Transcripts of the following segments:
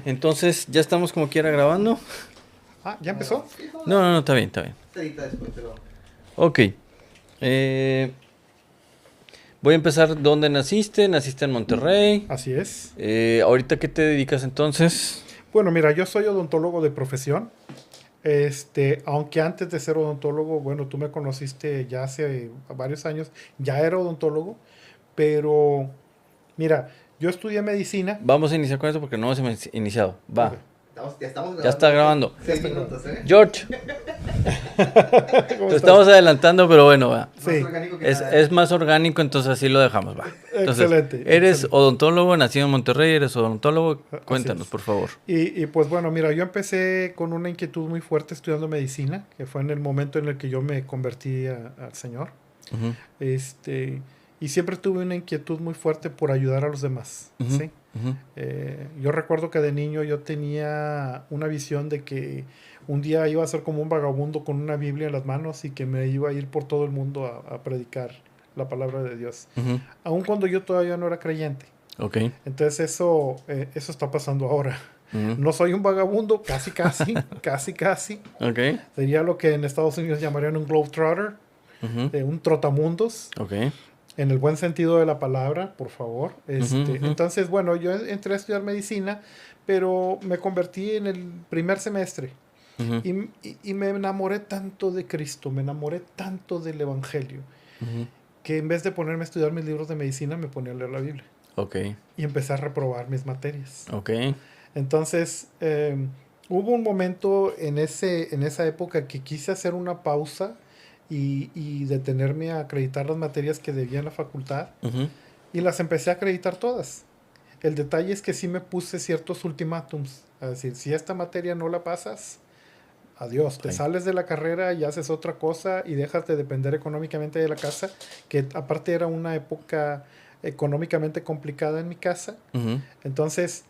entonces ya estamos como quiera grabando. Ah, ¿ya empezó? No, está bien, está bien. Después, pero... Ok. Voy a empezar. ¿Dónde naciste? Naciste en Monterrey. Así es. ¿Ahorita qué te dedicas entonces? Bueno, mira, yo soy odontólogo de profesión. Aunque antes de ser odontólogo, bueno, tú me conociste ya hace varios años, ya era odontólogo, pero mira, yo estudié medicina. Vamos a iniciar con esto porque no hemos iniciado. Va. Ok. Ya estamos grabando. Ya está grabando. 6 minutos, ¿eh? George, ¿Cómo lo estás? estamos adelantando, pero bueno, va. Más Sí. orgánico que Es, nada. es más orgánico, entonces así lo dejamos, va. Entonces, Excelente, eres excelente. odontólogo, nacido en Monterrey, eres odontólogo. Así Cuéntanos, es. por favor. Y pues bueno, mira, yo empecé con una inquietud muy fuerte estudiando medicina, que fue en el momento en el que yo me convertí al Señor. Ujú, Y siempre tuve una inquietud muy fuerte por ayudar a los demás, ujú, ¿sí? ujú. Yo recuerdo que de niño yo tenía una visión de que un día iba a ser como un vagabundo con una Biblia en las manos y que me iba a ir por todo el mundo a predicar la palabra de Dios, Ujú. aun cuando yo todavía no era creyente. Ok. Entonces eso está pasando ahora. Ujú. No soy un vagabundo, casi, casi. Ok. Sería lo que en Estados Unidos llamarían un globetrotter, Ujú. un trotamundos. Ok. En el buen sentido de la palabra, por favor. Ujú, ujú. Entonces, bueno, yo entré a estudiar medicina, pero me convertí en el primer semestre. Ujú, Y me enamoré tanto de Cristo, me enamoré tanto del Evangelio, ujú. que en vez de ponerme a estudiar mis libros de medicina, me ponía a leer la Biblia. Ok. Y empecé a reprobar mis materias. Ok. Entonces, hubo un momento en esa época que quise hacer una pausa y detenerme a acreditar las materias que debía en la facultad. Ujú. Y las empecé a acreditar todas. El detalle es que sí me puse ciertos ultimátums. Es decir, si esta materia no la pasas, adiós. Te Ay. sales de la carrera y haces otra cosa y dejas de depender económicamente de la casa, que aparte era una época económicamente complicada en mi casa. Ujú. Entonces,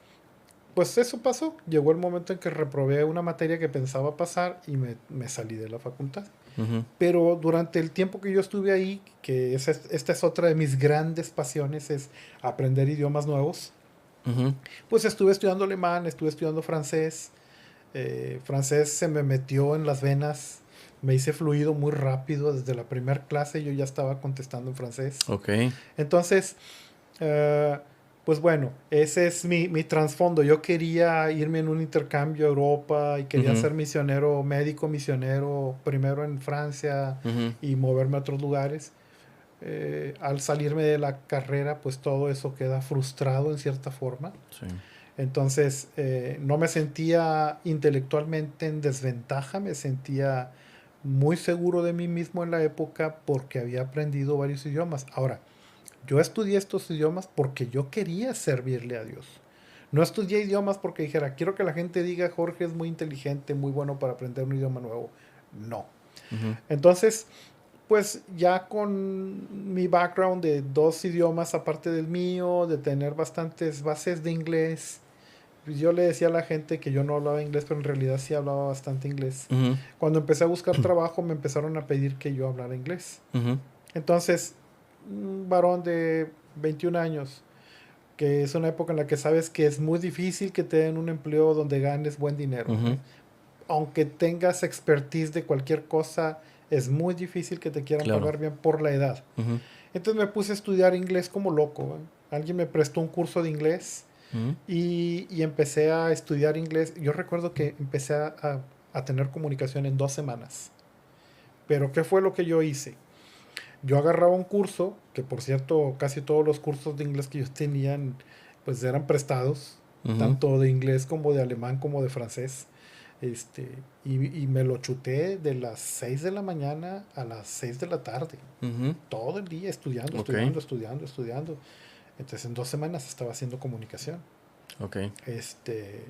pues eso pasó. Llegó el momento en que reprobé una materia que pensaba pasar y me salí de la facultad. Ujú. Pero durante el tiempo que yo estuve ahí, que esta es otra de mis grandes pasiones, es aprender idiomas nuevos, Ujú. pues estuve estudiando alemán, estuve estudiando francés. Francés se me metió en las venas, me hice fluido muy rápido, desde la primera clase yo ya estaba contestando en francés. Ok. Entonces, eh, pues bueno, ese es mi trasfondo. Yo quería irme en un intercambio a Europa y quería Ujú. ser misionero, médico misionero, primero en Francia Ujú. y moverme a otros lugares. Al salirme de la carrera, pues todo eso queda frustrado en cierta forma. Sí. Entonces, no me sentía intelectualmente en desventaja, me sentía muy seguro de mí mismo en la época porque había aprendido varios idiomas. Ahora, yo estudié estos idiomas porque yo quería servirle a Dios. No estudié idiomas porque dijera, quiero que la gente diga, Jorge es muy inteligente, muy bueno para aprender un idioma nuevo. No. Ujú. Entonces, pues ya con mi background de dos idiomas aparte del mío, de tener bastantes bases de inglés, pues yo le decía a la gente que yo no hablaba inglés, pero en realidad sí hablaba bastante inglés. Ujú. Cuando empecé a buscar trabajo me empezaron a pedir que yo hablara inglés. Ujú. Entonces, un varón de 21 años, que es una época en la que sabes que es muy difícil que te den un empleo donde ganes buen dinero. Ujú. Aunque tengas expertise de cualquier cosa, es muy difícil que te quieran Claro. pagar bien por la edad. Ujú. Entonces me puse a estudiar inglés como loco. Alguien me prestó un curso de inglés Ujú. y empecé a estudiar inglés. Yo recuerdo que empecé a tener comunicación en 2 semanas. Pero ¿qué fue lo que yo hice? Yo agarraba un curso, que por cierto casi todos los cursos de inglés que yo tenían pues eran prestados, Ujú. tanto de inglés como de alemán como de francés. Y me lo chuté de las 6 de la mañana a las 6 de la tarde. Ujú. Todo el día estudiando, Ok. estudiando. Entonces en 2 semanas estaba haciendo comunicación. Ok. Este,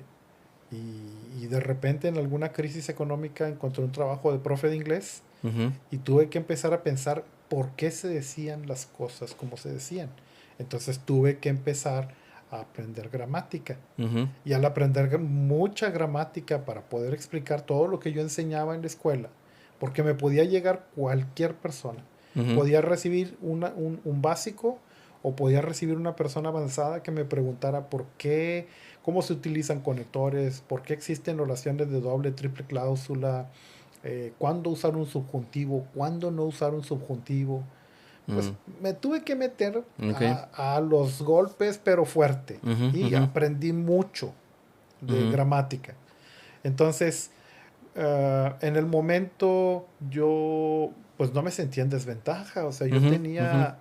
y de repente en alguna crisis económica encontré un trabajo de profe de inglés Ujú. y tuve que empezar a pensar por qué se decían las cosas como se decían. Entonces tuve que empezar a aprender gramática. Ujú. Y al aprender mucha gramática para poder explicar todo lo que yo enseñaba en la escuela, porque me podía llegar cualquier persona. Ujú. Podía recibir un básico o podía recibir una persona avanzada que me preguntara por qué, cómo se utilizan conectores, por qué existen oraciones de doble, triple cláusula, cuándo usar un subjuntivo, cuándo no usar un subjuntivo. Pues Mm, me tuve que meter ok. a los golpes, pero fuerte. Ujú, Y ujú, aprendí mucho de ujú, gramática. Entonces, en el momento yo pues no me sentía en desventaja. O sea, ujú, ujú.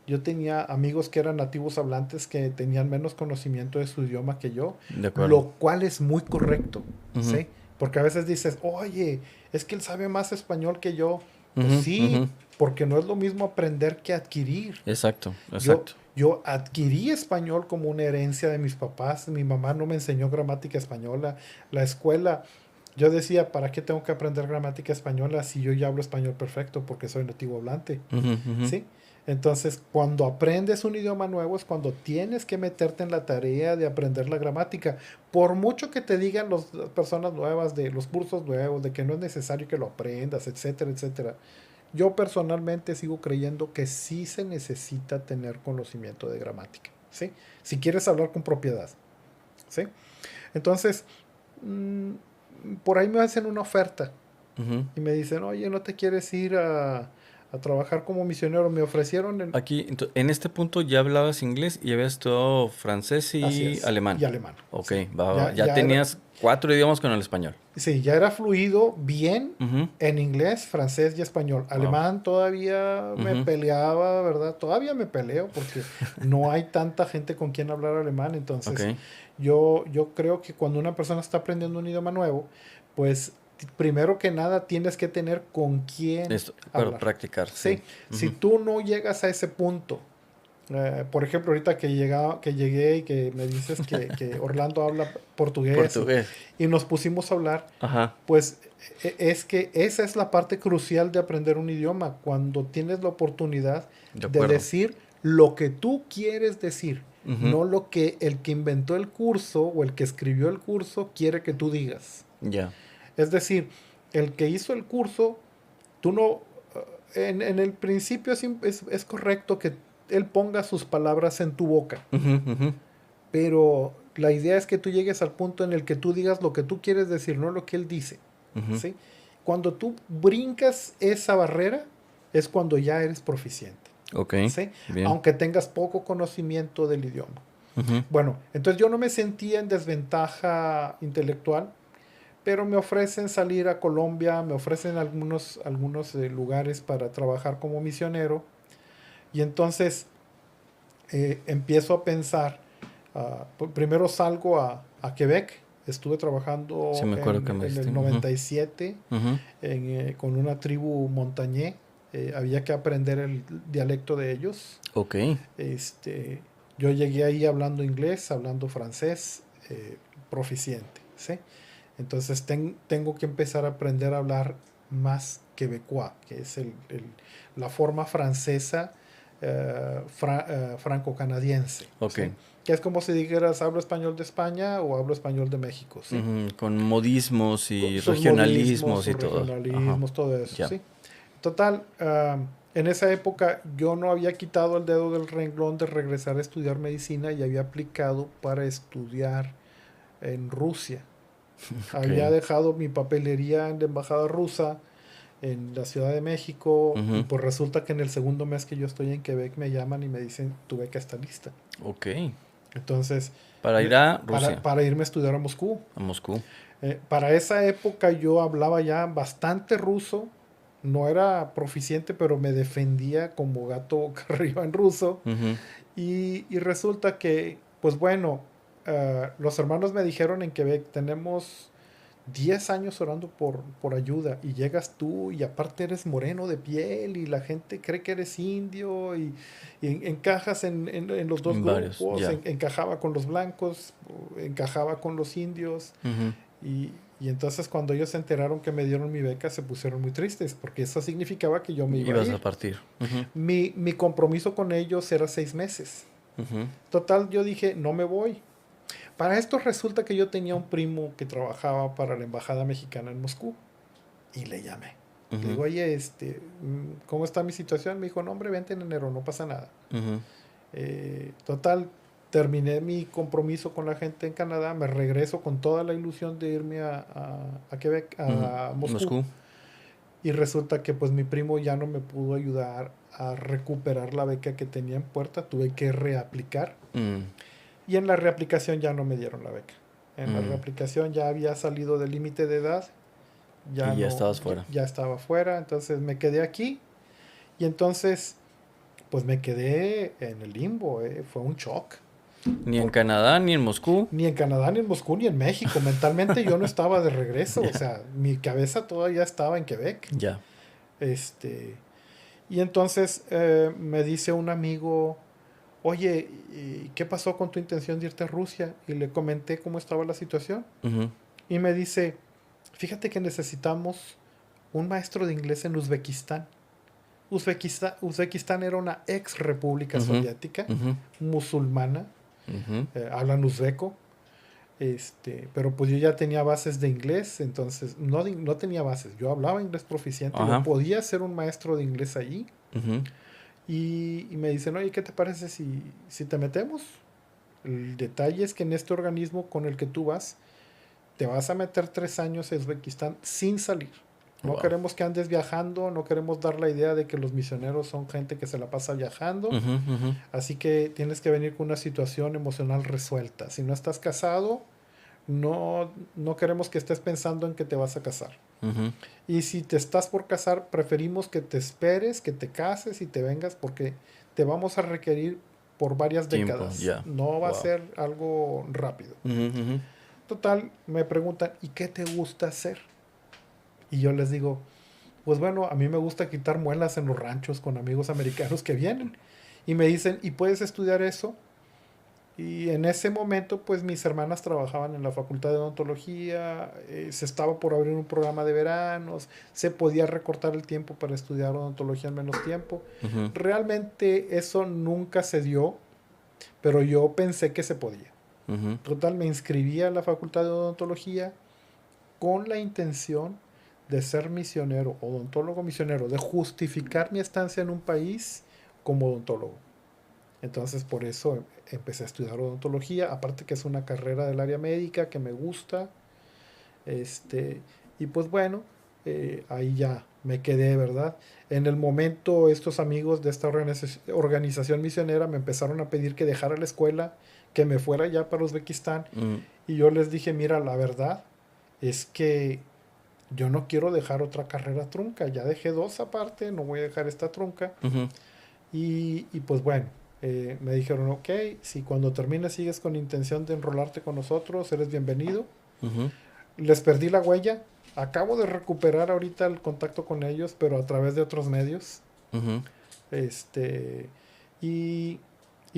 yo tenía amigos que eran nativos hablantes que tenían menos conocimiento de su idioma que yo, De acuerdo. lo cual es muy correcto, Ujú, ¿sí? Porque a veces dices, oye, es que él sabe más español que yo. Pues ujú, sí, ujú. porque no es lo mismo aprender que adquirir. Exacto, Yo, exacto. yo adquirí español como una herencia de mis papás. Mi mamá no me enseñó gramática española. La escuela, yo decía, ¿para qué tengo que aprender gramática española si yo ya hablo español perfecto porque soy nativo hablante? Ujú, ujú. ¿Sí? Entonces, cuando aprendes un idioma nuevo es cuando tienes que meterte en la tarea de aprender la gramática. Por mucho que te digan las personas nuevas de los cursos nuevos, de que no es necesario que lo aprendas, etcétera, etcétera. Yo personalmente sigo creyendo que sí se necesita tener conocimiento de gramática, ¿sí? Si quieres hablar con propiedad, ¿sí? Entonces, mm, por ahí me hacen una oferta Ujú. y me dicen, oye, ¿no te quieres ir a trabajar como misionero? Me ofrecieron el... Aquí, en este punto ya hablabas inglés y habías estudiado francés Así y es, alemán. y alemán, Ok, sí. va, va, va. Ya, Ya ya era, tenías 4 idiomas con el español. sí, ya era fluido bien Ujú. en inglés, francés y español. Wow. Alemán todavía me Ujú. peleaba, ¿verdad? Todavía me peleo porque no hay tanta gente con quien hablar alemán. Ok. Entonces, yo creo que cuando una persona está aprendiendo un idioma nuevo, pues primero que nada tienes que tener con quién Esto, claro, hablar. practicar, sí. Sí, si Ujú. tú no llegas a ese punto, por ejemplo, ahorita que llegué y que me dices que Orlando habla portugués Portugués. y nos pusimos a hablar, Ajá, pues es que esa es la parte crucial de aprender un idioma, cuando tienes la oportunidad de de acuerdo. decir lo que tú quieres decir, Ujú. no lo que el que inventó el curso o el que escribió el curso quiere que tú digas. Ya. Es decir, el que hizo el curso, tú no, en el principio es correcto que él ponga sus palabras en tu boca, Ujú, ujú, pero la idea es que tú llegues al punto en el que tú digas lo que tú quieres decir, no lo que él dice. ujú. ¿Sí? Cuando tú brincas esa barrera, es cuando ya eres proficiente. Ok, ¿Sí? bien. Aunque tengas poco conocimiento del idioma. Ujú. Bueno, entonces yo no me sentía en desventaja intelectual, pero me ofrecen salir a Colombia, me ofrecen algunos lugares para trabajar como misionero. Y entonces empiezo a pensar, primero salgo a Quebec, estuve Sí, trabajando me acuerdo que me en dijiste. el Ujú, 97 ujú. con una tribu montañé. Había que aprender el dialecto de ellos. Ok. Este, yo llegué ahí hablando inglés, hablando francés, proficiente, ¿sí? Entonces tengo que empezar a aprender a hablar más quebecois, que es la forma francesa franco-canadiense, Ok. ¿sí? Que es como si dijeras, hablo español de España o hablo español de México, ¿sí? Ujú, con modismos y Sus modismos, regionalismos y sus todo. Ajá. regionalismos, todo eso, Ya. ¿sí? Total, en esa época yo no había quitado el dedo del renglón de regresar a estudiar medicina y había aplicado para estudiar en Rusia. Había Ok. dejado mi papelería en la embajada rusa en la Ciudad de México y Ujú. pues resulta que en el segundo mes que yo estoy en Quebec me llaman y me dicen tu beca está lista. Ok. Entonces, Para ir a Rusia, para irme a estudiar a Moscú. a Moscú. Para esa época yo hablaba ya bastante ruso, no era proficiente, pero me defendía como gato boca arriba en ruso. Ujú. Y resulta que, pues bueno, los hermanos me dijeron en Quebec, tenemos 10 años orando por ayuda y llegas tú y aparte eres moreno de piel y la gente cree que eres indio y encajas en los dos Varios, grupos, ya. encajaba con los blancos, encajaba con los indios Ujú. y entonces cuando ellos se enteraron que me dieron mi beca se pusieron muy tristes porque eso significaba que yo me iba a Ibas a ir. partir. Ujú, Mi compromiso con ellos era 6 meses. ujú. Total, yo dije, no me voy. Para esto resulta que yo tenía un primo que trabajaba para la embajada mexicana en Moscú y le llamé. Le Ujú, digo, oye, ¿cómo está mi situación? Me dijo, no, hombre, vente en enero, no pasa nada. ujú. Total, terminé mi compromiso con la gente en Canadá, me regreso con toda la ilusión de irme a Quebec, a Moscú. Moscú. Y resulta que pues mi primo ya no me pudo ayudar a recuperar la beca que tenía en puerta, tuve que reaplicar. Y en la reaplicación ya no me dieron la beca. En la reaplicación ya había salido del límite de edad. Y ya estabas fuera. Ya estaba fuera, entonces me quedé aquí. Y entonces, pues me quedé en el limbo. Fue un shock. Ni en Canadá, ni en Moscú. Ni en Canadá, ni en Moscú, ni en México. Mentalmente yo no estaba de regreso. O sea, mi cabeza todavía estaba en Quebec. Ya. Y entonces me dice un amigo, oye, ¿y qué pasó con tu intención de irte a Rusia? Y le comenté cómo estaba la situación. Y me dice, fíjate que necesitamos un maestro de inglés en Uzbekistán. Uzbekistán era una ex república soviética, musulmana, hablan uzbeco, pero pues yo ya tenía bases de inglés, entonces no tenía bases, yo hablaba inglés proficiente, yo podía ser un maestro de inglés allí. Y me dicen, oye, ¿qué te parece si te metemos? El detalle es que en este organismo con el que tú vas, te vas a meter 3 años en Uzbekistán sin salir. No queremos que andes viajando, no queremos dar la idea de que los misioneros son gente que se la pasa viajando. Así que tienes que venir con una situación emocional resuelta. Si no estás casado, no queremos que estés pensando en que te vas a casar. Y si te estás por casar, preferimos que te esperes, que te cases y te vengas porque te vamos a requerir por varias décadas. No va a ser algo rápido. Total, me preguntan, ¿y qué te gusta hacer? Y yo les digo, pues bueno, a mí me gusta quitar muelas en los ranchos con amigos americanos que vienen. Y me dicen, ¿y puedes estudiar eso? Y en ese momento, pues mis hermanas trabajaban en la facultad de odontología, se estaba por abrir un programa de veranos, se podía recortar el tiempo para estudiar odontología en menos tiempo. Realmente eso nunca se dio, pero yo pensé que se podía. Total, me inscribí a la facultad de odontología con la intención de ser misionero, odontólogo misionero, de justificar mi estancia en un país como odontólogo. Entonces por eso empecé a estudiar odontología, aparte que es una carrera del área médica que me gusta. Y pues bueno, ahí ya me quedé, ¿verdad? En el momento estos amigos de esta organización misionera me empezaron a pedir que dejara la escuela, que me fuera ya para Uzbekistán. Y yo les dije, mira, la verdad es que yo no quiero dejar otra carrera trunca. Ya dejé 2 aparte, no voy a dejar esta trunca. Y pues bueno, me dijeron, ok, si cuando termines sigues con intención de enrolarte con nosotros, eres bienvenido. Les perdí la huella. Acabo de recuperar ahorita el contacto con ellos, pero a través de otros medios. Y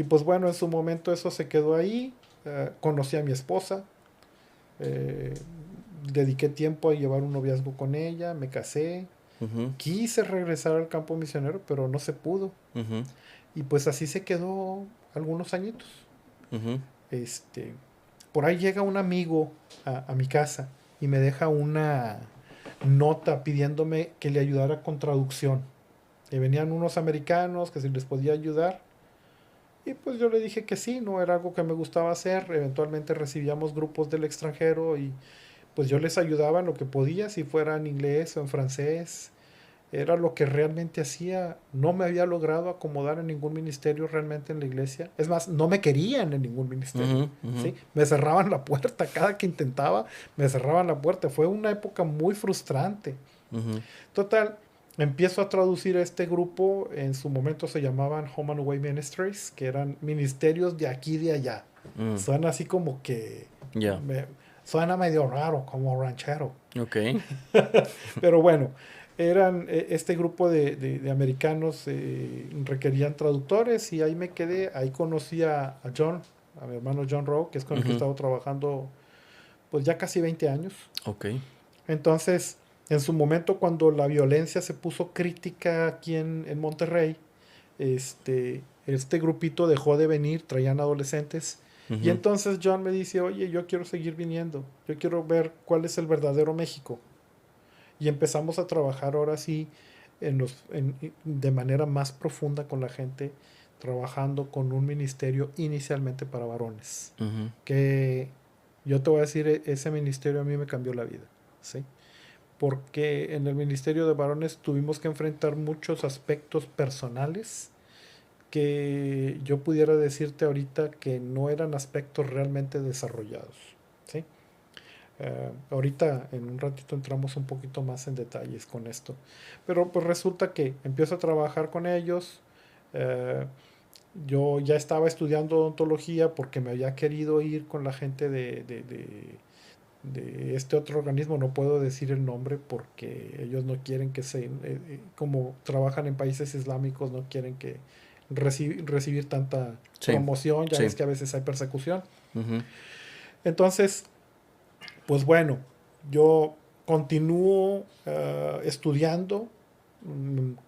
pues bueno, en su momento eso se quedó ahí. Conocí a mi esposa. Dediqué tiempo a llevar un noviazgo con ella, me casé. Quise regresar al campo misionero, pero no se pudo. Y pues así se quedó algunos añitos. Por ahí llega un amigo a mi casa y me deja una nota pidiéndome que le ayudara con traducción. Y venían unos americanos que si les podía ayudar. Y pues yo le dije que sí, no era algo que me gustaba hacer. Eventualmente recibíamos grupos del extranjero y pues yo les ayudaba en lo que podía, si fuera en inglés o en francés. Era lo que realmente hacía. No me había logrado acomodar en ningún ministerio realmente en la iglesia. Es más, no me querían en ningún ministerio. ¿Sí? Me cerraban la puerta. Cada que intentaba, me cerraban la puerta. Fue una época muy frustrante. Total, empiezo a traducir a este grupo. En su momento se llamaban Home and Away Ministries, que eran ministerios de aquí y de allá. Suena así como que... suena medio raro, como ranchero. Pero bueno, eran este grupo de americanos requerían traductores y ahí me quedé. Ahí conocí a John, a mi hermano John Rowe, que es con el que he estado trabajando pues ya casi 20 años. Entonces, en su momento cuando la violencia se puso crítica aquí en Monterrey, este grupito dejó de venir, traían adolescentes. Y entonces John me dice, oye, yo quiero seguir viniendo, yo quiero ver cuál es el verdadero México. Y empezamos a trabajar ahora sí de manera más profunda con la gente, trabajando con un ministerio inicialmente para varones. Ujú. Que yo te voy a decir, ese ministerio a mí me cambió la vida, ¿sí? Porque en el ministerio de varones tuvimos que enfrentar muchos aspectos personales que yo pudiera decirte ahorita que no eran aspectos realmente desarrollados, ¿sí? Ahorita en un ratito entramos un poquito más en detalles con esto. Pero pues resulta que empiezo a trabajar con ellos. eh, yo ya estaba estudiando odontología porque me había querido ir con la gente de este otro organismo. No puedo decir el nombre porque ellos no quieren que se... como trabajan en países islámicos, no quieren que recibir tanta Sí, promoción. Ya sí. ves que a veces hay persecución. Ujú. Entonces, pues bueno, yo continúo estudiando,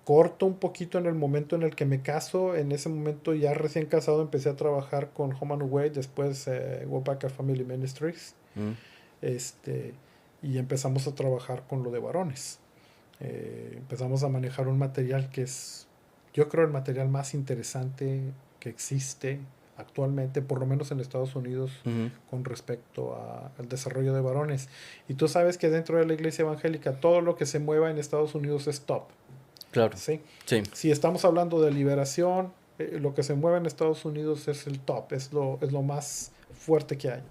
corto un poquito en el momento en el que me caso. En ese momento, ya recién casado, empecé a trabajar con Home and Away, después Webback Family Ministries, Mm. este, y empezamos a trabajar con lo de varones. Empezamos a manejar un material que es, yo creo, el material más interesante que existe actualmente, por lo menos en Estados Unidos, Ujú. con respecto al desarrollo de varones. Y tú sabes que dentro de la iglesia evangélica todo lo que se mueva en Estados Unidos es top, Claro. ¿sí? Sí. Si estamos hablando de liberación, lo que se mueve en Estados Unidos es el top, es lo más fuerte que hay.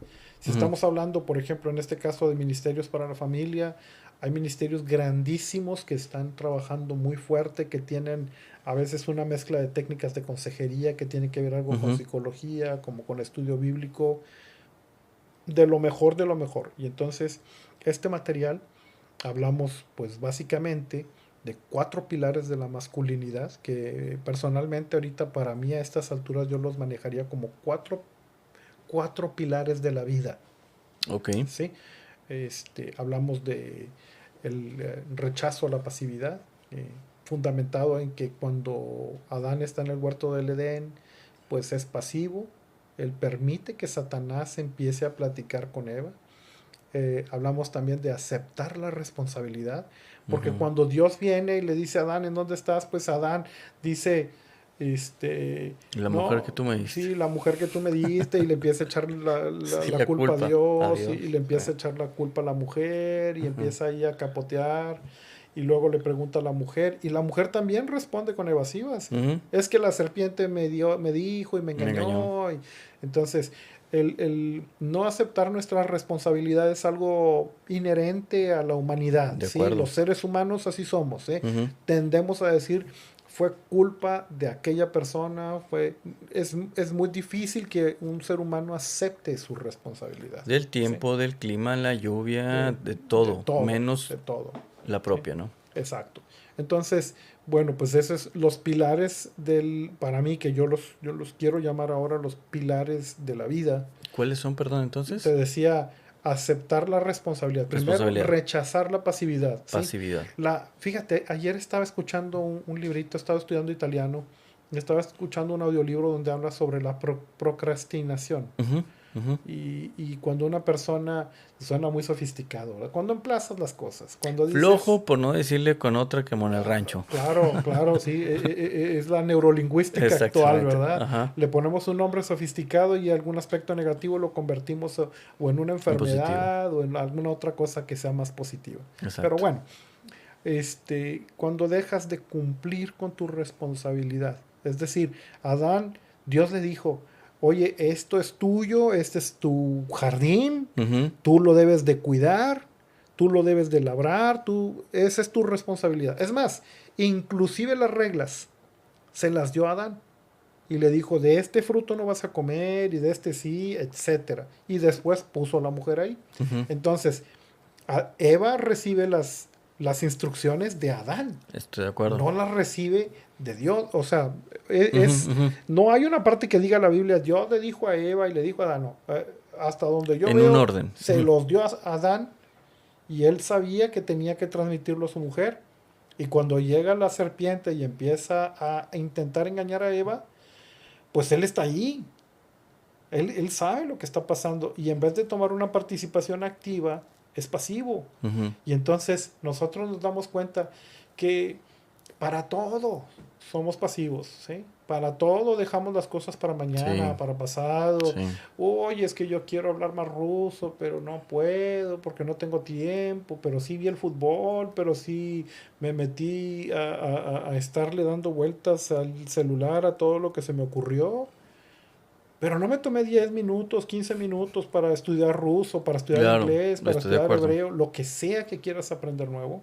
Si Ujú. estamos hablando, por ejemplo, en este caso de ministerios para la familia, hay ministerios grandísimos que están trabajando muy fuerte, que tienen a veces una mezcla de técnicas de consejería que tiene que ver algo con Ujú. psicología, como con estudio bíblico, de lo mejor de lo mejor. Y entonces, este material, hablamos pues básicamente de 4 pilares de la masculinidad, que personalmente ahorita para mí a estas alturas yo los manejaría como cuatro pilares de la vida, Ok. ¿sí? Hablamos de el rechazo a la pasividad, fundamentado en que cuando Adán está en el huerto del Edén, pues es pasivo. Él permite que Satanás empiece a platicar con Eva. Hablamos también de aceptar la responsabilidad, porque Ujú. cuando Dios viene y le dice a Adán, ¿en dónde estás? Pues Adán dice, La mujer que no, tú me diste. sí, la mujer que tú me diste, y le empieza a echar Sí, la la culpa a culpa. Dios, y Adiós. le empieza a echar la culpa a la mujer, y Ujú. empieza ahí a capotear, y luego le pregunta a la mujer, y la mujer también responde con evasivas. Ujú. Es que la serpiente me dijo y me Me engañó. engañó. Entonces, el no aceptar nuestra responsabilidad es algo inherente a la humanidad, De ¿sí? acuerdo. Los seres humanos así somos, ¿eh? Ujú. Tendemos a decir, fue culpa de aquella persona, es muy difícil que un ser humano acepte su responsabilidad, Del ¿sí? tiempo, del clima, la lluvia, De, de de todo, todo, menos de todo, la ¿sí? propia, ¿no? Exacto. Entonces, bueno, pues esos es los pilares para mí, que yo los quiero llamar ahora los pilares de la vida. ¿Cuáles son, perdón, Te entonces? decía, aceptar la responsabilidad. Primero, Responsabilidad, rechazar la pasividad, ¿sí? pasividad. Fíjate, ayer estaba escuchando un librito, estaba estudiando italiano, y estaba escuchando un audiolibro donde habla sobre la procrastinación. Ujú, ujú. Y cuando una persona, suena muy sofisticado, ¿verdad? Cuando emplazas las cosas, cuando dices, Flojo, por no decirle con otra que en el rancho. claro, claro, sí, es la neurolingüística actual, Exactamente. ¿verdad? Ajá. Le ponemos un nombre sofisticado y algún aspecto negativo lo convertimos o en una En positivo. enfermedad o en alguna otra cosa que sea más positiva. Pero Exacto. bueno, cuando dejas de cumplir con tu responsabilidad, es decir, Adán, Dios le dijo, oye, esto es tuyo, este es tu jardín, Ujú. tú lo debes de cuidar, tú lo debes de labrar, esa es tu responsabilidad. Es más, inclusive las reglas se las dio a Adán y le dijo, de este fruto no vas a comer y de este sí, etcétera. Y después puso a la mujer ahí. Ujú. Entonces, Eva recibe las instrucciones de Adán, Estoy de acuerdo. no las recibe de Dios. O sea, Ujú, ujú. no hay una parte que diga la Biblia, Dios le dijo a Eva y le dijo a Adán. No. Hasta donde yo En un veo, orden. se Ujú. los dio a Adán y él sabía que tenía que transmitirlo a su mujer. Y cuando llega la serpiente y empieza a intentar engañar a Eva, pues él está ahí. Él sabe lo que está pasando y en vez de tomar una participación activa, es pasivo. Ujú. Y entonces nosotros nos damos cuenta que Para todo somos pasivos, ¿sí? Para todo dejamos las cosas para mañana, Sí, para pasado. sí. Oye, es que yo quiero hablar más ruso, pero no puedo porque no tengo tiempo, pero sí vi el fútbol, pero sí me metí a estarle dando vueltas al celular a todo lo que se me ocurrió. Pero no me tomé 10 minutos, 15 minutos para estudiar ruso, para estudiar Claro, inglés, para estoy de estudiar acuerdo. hebreo, lo que sea que quieras aprender nuevo.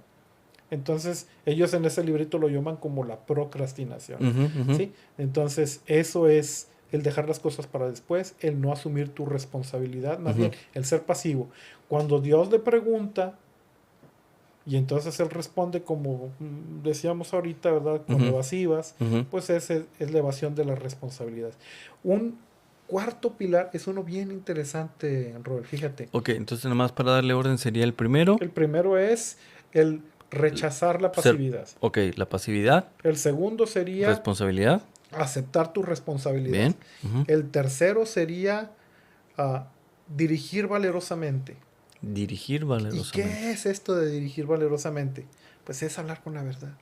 Entonces, ellos en ese librito lo llaman como la procrastinación, Ujú, ujú, ¿sí? Entonces, eso es el dejar las cosas para después, el no asumir tu responsabilidad, más bien ujú, el ser pasivo. Cuando Dios le pregunta, y entonces él responde como decíamos ahorita, ¿verdad? Con ujú, evasivas, ujú. pues es la evasión de las responsabilidades. Un cuarto pilar es uno bien interesante, Robert, fíjate. Ok, entonces nada más para darle orden sería el primero, El primero es el l- rechazar la ser, pasividad. ok, la pasividad, El segundo sería responsabilidad, aceptar tu responsabilidad. bien, ujú. El tercero sería dirigir valerosamente. Dirigir ¿Y valerosamente. qué es esto de dirigir valerosamente? Pues es hablar con la verdad,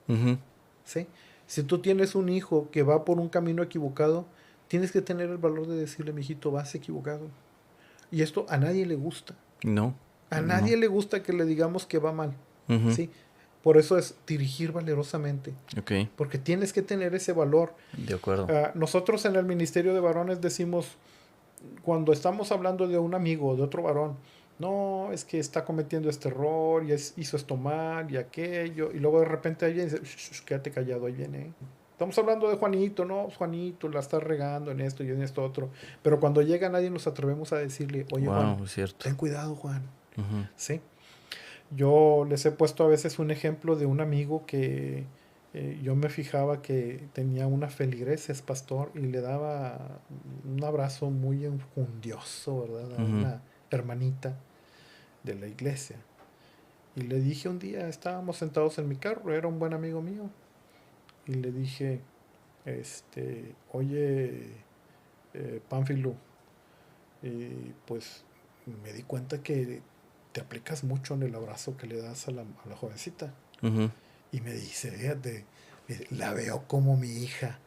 Ujú. ¿sí? Si tú tienes un hijo que va por un camino equivocado, tienes que tener el valor de decirle, mijito, vas equivocado. Y esto a nadie le gusta. No, A no. nadie le gusta que le digamos que va mal, Ujú. ¿sí? Por eso es dirigir valerosamente, Ok, porque tienes que tener ese valor. de acuerdo. Nosotros en el Ministerio de Varones decimos, cuando estamos hablando de un amigo, de otro varón, no, es que está cometiendo este error y hizo esto mal y aquello, y luego de repente alguien dice, "Shh, shh, quédate callado, ahí viene. Estamos hablando de Juanito, no, Juanito la está regando en esto y en esto otro. Pero cuando llega nadie nos atrevemos a decirle, oye Juan, Wow, es cierto. ten cuidado Juan, Ujú, ¿sí? Yo les he puesto a veces un ejemplo de un amigo que yo me fijaba que tenía una feligreses, pastor, y le daba un abrazo muy enjundioso, ¿verdad? A ujú, una hermanita de la iglesia. Y le dije un día, estábamos sentados en mi carro, era un buen amigo mío, y le dije, oye, Pánfilo, pues me di cuenta que te aplicas mucho en el abrazo que le das a la jovencita. ujú. Y me dice, fíjate, la veo como mi hija.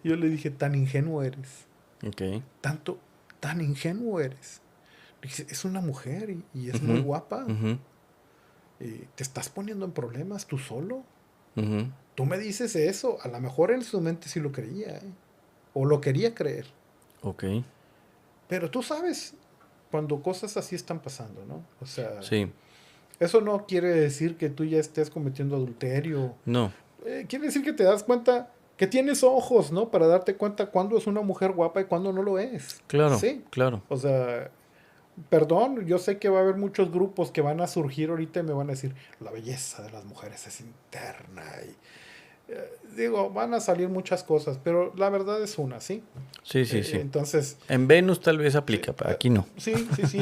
Yo le dije, tan ingenuo eres, Ok. tanto, tan ingenuo eres. Le dije, es una mujer y es muy Ujú, guapa. ujú, Te estás poniendo en problemas tú solo. ujú. Tú me dices eso, a lo mejor en su mente sí lo creía, ¿eh? O lo quería creer. Ok. Pero tú sabes cuando cosas así están pasando, ¿no? O sea, Sí. eso no quiere decir que tú ya estés cometiendo adulterio. No. Quiere decir que te das cuenta que tienes ojos, ¿no? Para darte cuenta cuándo es una mujer guapa y cuándo no lo es. Claro, Sí. claro. O sea, perdón, yo sé que va a haber muchos grupos que van a surgir ahorita y me van a decir, la belleza de las mujeres es interna. Digo, van a salir muchas cosas, pero la verdad es una, ¿sí? Sí, sí, sí. Entonces, En Venus tal vez sí, aplica, pero aquí no. sí,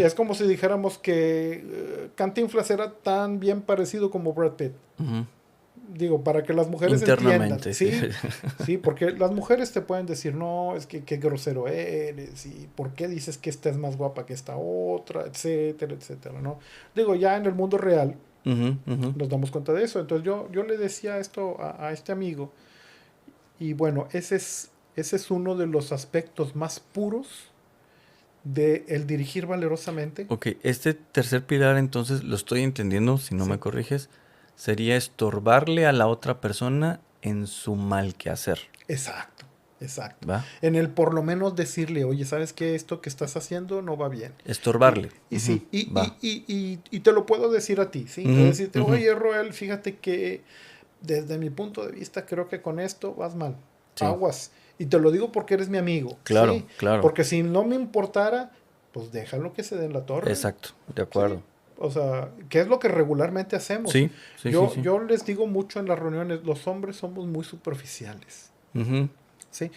es como si dijéramos que Cantinflas era tan bien parecido como Brad Pitt. Ujú. Digo, para que las mujeres entiendan, Internamente, sí. ¿sí? Sí, porque las mujeres te pueden decir, no, es que qué grosero eres, y por qué dices que esta es más guapa que esta otra, etcétera, etcétera, ¿no? Digo, ya en el mundo real Ujú, ujú. nos damos cuenta de eso. Entonces yo le decía esto a este amigo, y bueno, ese es uno de los aspectos más puros de el dirigir valerosamente. Ok, este tercer pilar entonces lo estoy entendiendo, si no me Sí, corriges, sería estorbarle a la otra persona en su mal quehacer, exacto, exacto. ¿va? En el por lo menos decirle, oye, ¿sabes qué? Esto que estás haciendo no va bien. Y, Estorbarle. y Ujú, sí, y, va. y, y, y te lo puedo decir a ti, ¿sí? Te voy a Ujú, decirte, ujú. oye, Roel, fíjate que desde mi punto de vista creo que con esto vas mal. Sí, Aguas. Y te lo digo porque eres mi amigo, claro, ¿sí? claro. Porque si no me importara, pues déjalo que se den la torre, Exacto, de ¿sí? acuerdo. O sea, ¿qué es lo que regularmente hacemos? Sí, sí, sí, Yo, sí. yo les digo mucho en las reuniones, los hombres somos muy superficiales, Ujú. ¿sí?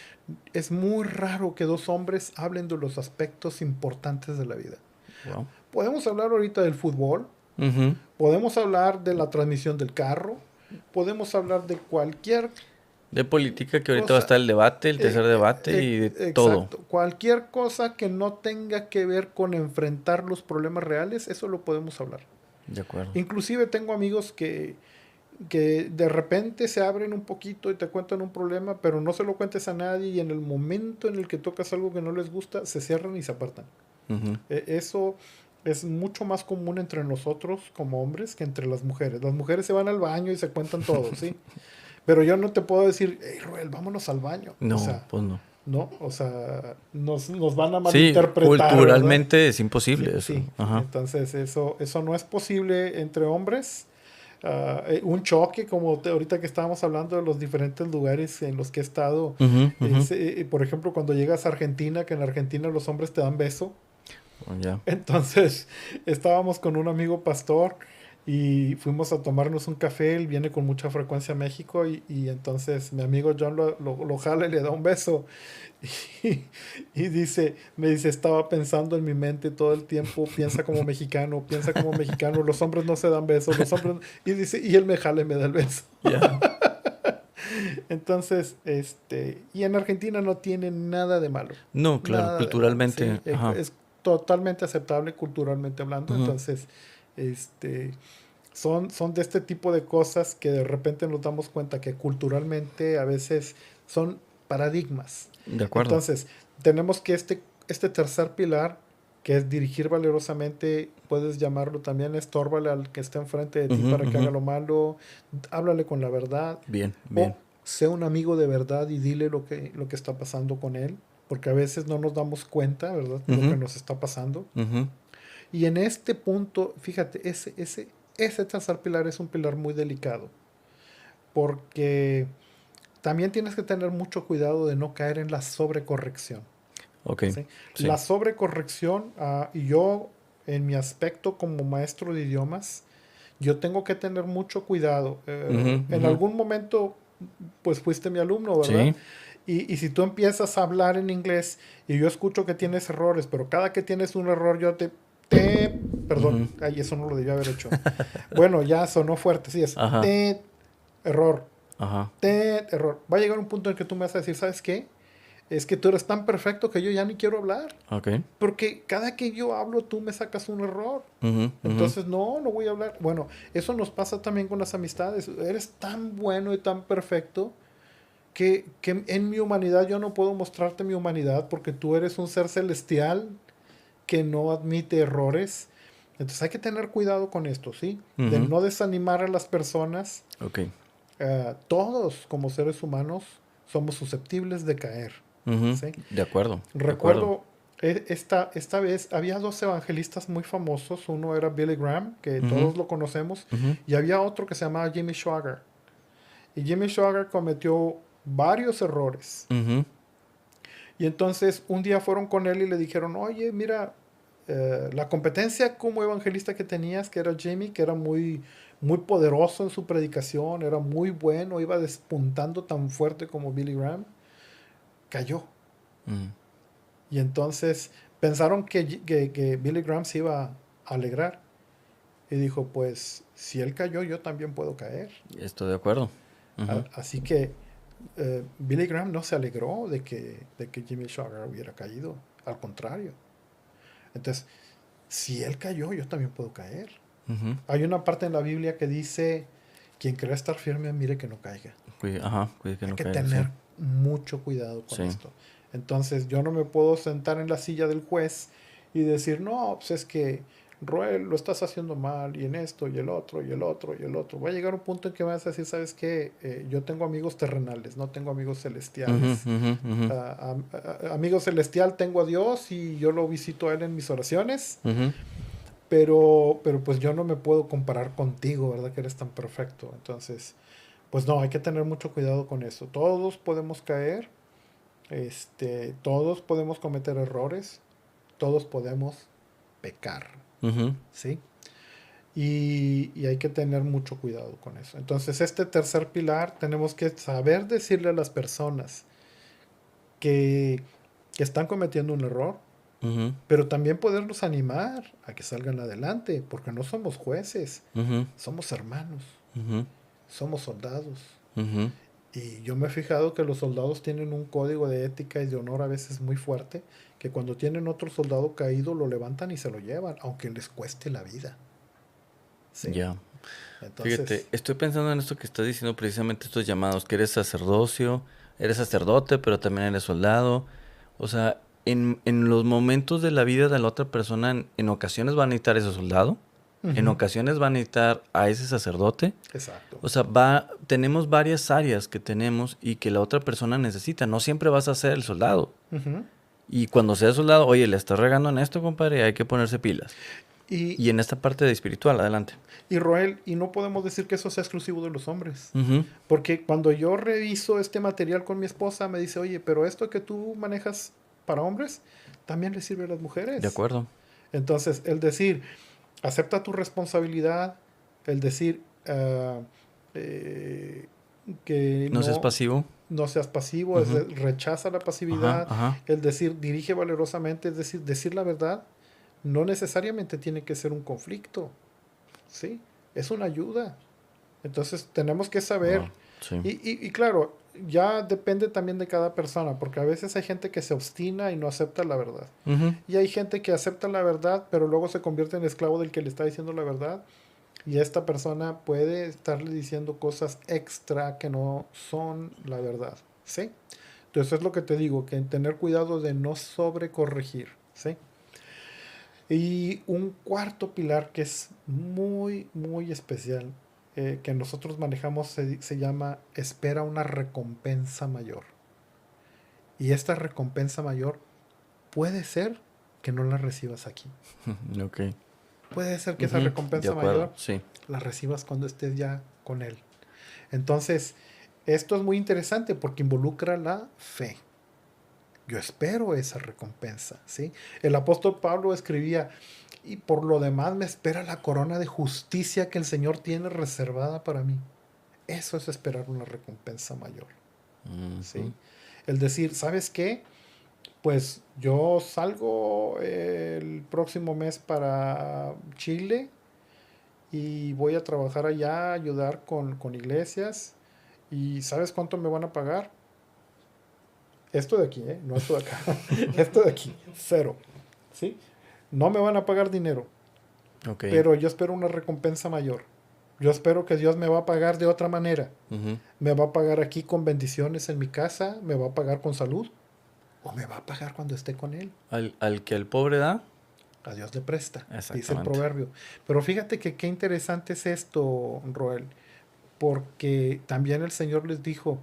Es muy raro que dos hombres hablen de los aspectos importantes de la vida. Wow. Podemos hablar ahorita del fútbol, Ujú. podemos hablar de la transmisión del carro, podemos hablar de cualquier De política que ahorita va a cosa, estar el debate, el tercer debate y de todo. exacto, cualquier cosa que no tenga que ver con enfrentar los problemas reales, eso lo podemos hablar. De acuerdo. Inclusive tengo amigos que que de repente se abren un poquito y te cuentan un problema, pero no se lo cuentes a nadie y en el momento en el que tocas algo que no les gusta, se cierran y se apartan. Ujú. Eso es mucho más común entre nosotros como hombres que entre las mujeres. Las mujeres se van al baño y se cuentan todo, ¿sí? Pero yo no te puedo decir, hey, Roel, vámonos al baño. O No, sea, pues no. no, o sea, nos van a Sí, malinterpretar, ¿verdad? culturalmente es Sí, imposible eso. sí. Ajá. Entonces eso no es posible entre hombres. Un choque, como ahorita que estábamos hablando de los diferentes lugares en los que he estado. Ujú, ujú. Por ejemplo, cuando llegas a Argentina, que en Argentina los hombres te dan beso. Oh, ya. Entonces, estábamos con un amigo pastor y fuimos a tomarnos un café. Él viene con mucha frecuencia a México y entonces mi amigo John lo jala y le da un beso. Y, me dice, estaba pensando en mi mente todo el tiempo, piensa como mexicano, los hombres no se dan besos, los hombres... Y dice, y él me jala y me da el beso. Ya. Entonces, y en Argentina no tiene nada de malo, No, claro, nada de malo, ¿sí? culturalmente. Ajá. Es totalmente aceptable culturalmente hablando, Ujú. entonces, este, son de este tipo de cosas que de repente nos damos cuenta que culturalmente a veces son paradigmas. De acuerdo. Entonces, tenemos que este tercer pilar, que es dirigir valerosamente, puedes llamarlo también, estórbale al que está enfrente de ti Ujú, para que ujú. haga lo malo, háblale con la verdad, Bien, o bien. sé un amigo de verdad y dile lo que está pasando con él, porque a veces no nos damos cuenta, ¿verdad?, lo que Ujú, nos está pasando. ujú. Y en este punto, fíjate, ese tercer pilar es un pilar muy delicado, porque también tienes que tener mucho cuidado de no caer en la sobrecorrección. Ok, ¿Sí? sí. La sobrecorrección, y yo en mi aspecto como maestro de idiomas, yo tengo que tener mucho cuidado. Ujú, En ujú. algún momento, pues fuiste mi alumno, ¿verdad? Sí. Y si tú empiezas a hablar en inglés y yo escucho que tienes errores, pero cada que tienes un error yo perdón, Ujú. ay, eso no lo debía haber hecho. Bueno, ya sonó fuerte, sí, es Ajá, error, ajá. error. Va a llegar un punto en que tú me vas a decir, ¿sabes qué? Es que tú eres tan perfecto que yo ya ni quiero hablar. Ok. Porque cada que yo hablo tú me sacas un error. Ujú, ujú. Entonces, no voy a hablar. Bueno, eso nos pasa también con las amistades. Eres tan bueno y tan perfecto que en mi humanidad yo no puedo mostrarte mi humanidad porque tú eres un ser celestial que no admite errores. Entonces hay que tener cuidado con esto, ¿sí? De Ujú. no desanimar a las personas. Ok. Todos como seres humanos somos susceptibles de caer, Ujú. ¿sí? De acuerdo, de acuerdo. Recuerdo, esta vez había dos evangelistas muy famosos. Uno era Billy Graham, que Ujú, todos lo conocemos, ujú, y había otro que se llamaba Jimmy Swaggart. Y Jimmy Swaggart cometió varios errores. ujú, Y entonces un día fueron con él y le dijeron, oye, mira, la competencia como evangelista que tenías, que era Jimmy, que era muy poderoso en su predicación, era muy bueno, iba despuntando tan fuerte como Billy Graham, cayó. ujú. Y entonces pensaron que Billy Graham se iba a alegrar. Y dijo, pues si él cayó, yo también puedo caer. Estoy de acuerdo. Ujú, Así que Billy Graham no se alegró de que Jimmy Swaggart hubiera caído. Al contrario. Entonces, si él cayó, yo también puedo caer. ujú. Hay una parte en la Biblia que dice, quien crea estar firme, mire que no caiga. Ajá, cuide que Hay no que caiga, sí. tener mucho cuidado con Sí. esto. Entonces yo no me puedo sentar en la silla del juez y decir, no, pues es que Roel, lo estás haciendo mal y en esto y el otro y el otro y el otro. Va a llegar un punto en que vas a decir, ¿sabes qué? Yo tengo amigos terrenales, no tengo amigos Ujú, celestiales. ujú, ujú, Amigo celestial tengo a Dios y yo lo visito a Él en mis oraciones, ujú. pero pues yo no me puedo comparar contigo, ¿verdad? Que eres tan perfecto. Entonces, pues no, hay que tener mucho cuidado con eso. Todos podemos caer, todos podemos cometer errores, todos podemos pecar, Ujú, ¿sí? Y hay que tener mucho cuidado con eso. Entonces, este tercer pilar tenemos que saber decirle a las personas que, que están cometiendo un error, ujú, pero también poderlos animar a que salgan adelante, porque no somos jueces, ujú, somos hermanos, ujú, somos soldados. ujú. Y yo me he fijado que los soldados tienen un código de ética y de honor a veces muy fuerte, que cuando tienen otro soldado caído lo levantan y se lo llevan, aunque les cueste la vida. ¿Sí? Ya. Entonces, Fíjate, estoy pensando en esto que estás diciendo, precisamente estos llamados, que eres sacerdocio, eres sacerdote, pero también eres soldado. O sea, en los momentos de la vida de la otra persona, en ocasiones va a necesitar ese soldado, en ujú, ocasiones va a necesitar a ese sacerdote. exacto. O sea, tenemos varias áreas que tenemos y que la otra persona necesita. No siempre vas a ser el soldado. Ujú. Y cuando seas soldado, oye, le estás regando en esto, compadre, hay que ponerse pilas. Y, Y en esta parte de espiritual, adelante. y Roel, y no podemos decir que eso sea exclusivo de los hombres. Ujú. Porque cuando yo reviso este material con mi esposa, me dice, oye, pero esto que tú manejas para hombres, también le sirve a las De mujeres. acuerdo. Entonces, el decir, acepta tu responsabilidad, el decir eh, que No seas pasivo. no seas pasivo, Ujú. rechaza la Ajá, pasividad, ajá. el decir, dirige valerosamente, es decir la verdad, no necesariamente tiene que ser un conflicto, ¿sí? Es una ayuda. Entonces tenemos que saber, Wow, sí. y claro, ya depende también de cada persona, porque a veces hay gente que se obstina y no acepta la verdad. Ujú. Y hay gente que acepta la verdad, pero luego se convierte en esclavo del que le está diciendo la verdad. Y esta persona puede estarle diciendo cosas extra que no son la verdad, ¿sí? Entonces es lo que te digo, que tener cuidado de no sobrecorregir, ¿sí? Y un cuarto pilar que es muy, muy especial, que nosotros manejamos, se llama espera una recompensa mayor. Y esta recompensa mayor puede ser que no la recibas aquí. Ok. Puede ser que esa Ujú. De recompensa acuerdo, mayor sí. la recibas cuando estés ya con Él. Entonces, esto es muy interesante porque involucra la fe. Yo espero esa recompensa, ¿sí? El apóstol Pablo escribía, y por lo demás me espera la corona de justicia que el Señor tiene reservada para mí. Eso es esperar una recompensa mayor, Ujú. ¿sí? El decir, ¿sabes qué? Pues yo salgo el próximo mes para Chile y voy a trabajar allá, ayudar con iglesias. ¿Y sabes cuánto me van a pagar? Esto de aquí, ¿eh? No esto de acá. Esto de aquí, cero. ¿Sí? No me van a pagar dinero, Ok. pero yo espero una recompensa mayor. Yo espero que Dios me va a pagar de otra manera. Ujú. Me va a pagar aquí con bendiciones en mi casa, me va a pagar con salud, o me va a pagar cuando esté con Él. Al que el pobre da, A Dios le presta, dice el exactamente. proverbio. Pero fíjate que qué interesante es esto, Roel, porque también el Señor les dijo,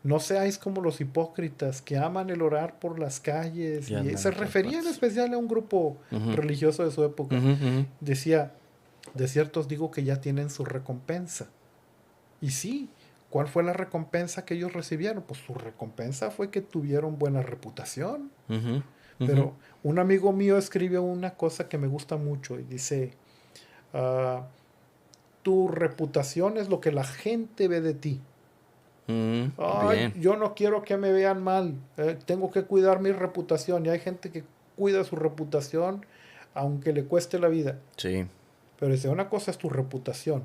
no seáis como los hipócritas que aman el orar por las calles. Y Y andan se en todas refería en partes. especial a un grupo Ujú. religioso de su época. Ujú, ujú. Decía, de cierto os digo que ya tienen su recompensa. Y sí, ¿cuál fue la recompensa que ellos recibieron? Pues su recompensa fue que tuvieron buena reputación. Ujú, ujú. Pero un amigo mío escribió una cosa que me gusta mucho y dice, ah, tu reputación es lo que la gente ve de ti. Ay, Bien. yo no quiero que me vean mal, tengo que cuidar mi reputación. Y hay gente que cuida su reputación aunque le cueste la vida. Sí. Pero dice, una cosa es tu reputación,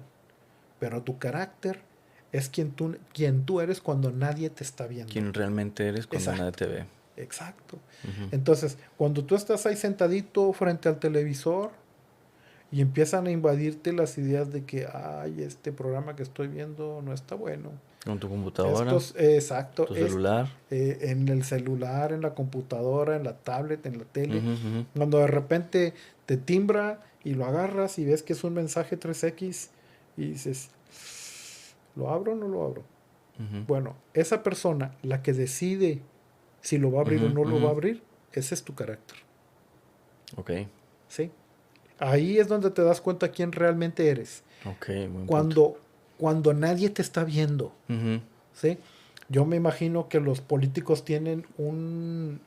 pero tu carácter es quien tú eres cuando nadie te está viendo. Quien realmente eres cuando nadie Exacto, te ve. exacto. Ujú. Entonces, cuando tú estás ahí sentadito frente al televisor y empiezan a invadirte las ideas de que, ay, este programa que estoy viendo no está bueno. Con tu computadora, Estos, exacto, tu celular. en el celular, en la computadora, en la tablet, en la tele, Ujú, ujú, cuando de repente te timbra y lo agarras y ves que es un mensaje 3X y dices, ¿lo abro o no lo abro? ujú, Bueno, esa persona, la que decide si lo va a abrir o ujú, no lo va a ujú. abrir, ese es tu carácter, Ok. ¿sí? Ahí es donde te das cuenta quién realmente eres. Ok, buen punto. Cuando nadie te está viendo, Ujú. ¿sí? Yo me imagino que los políticos tienen un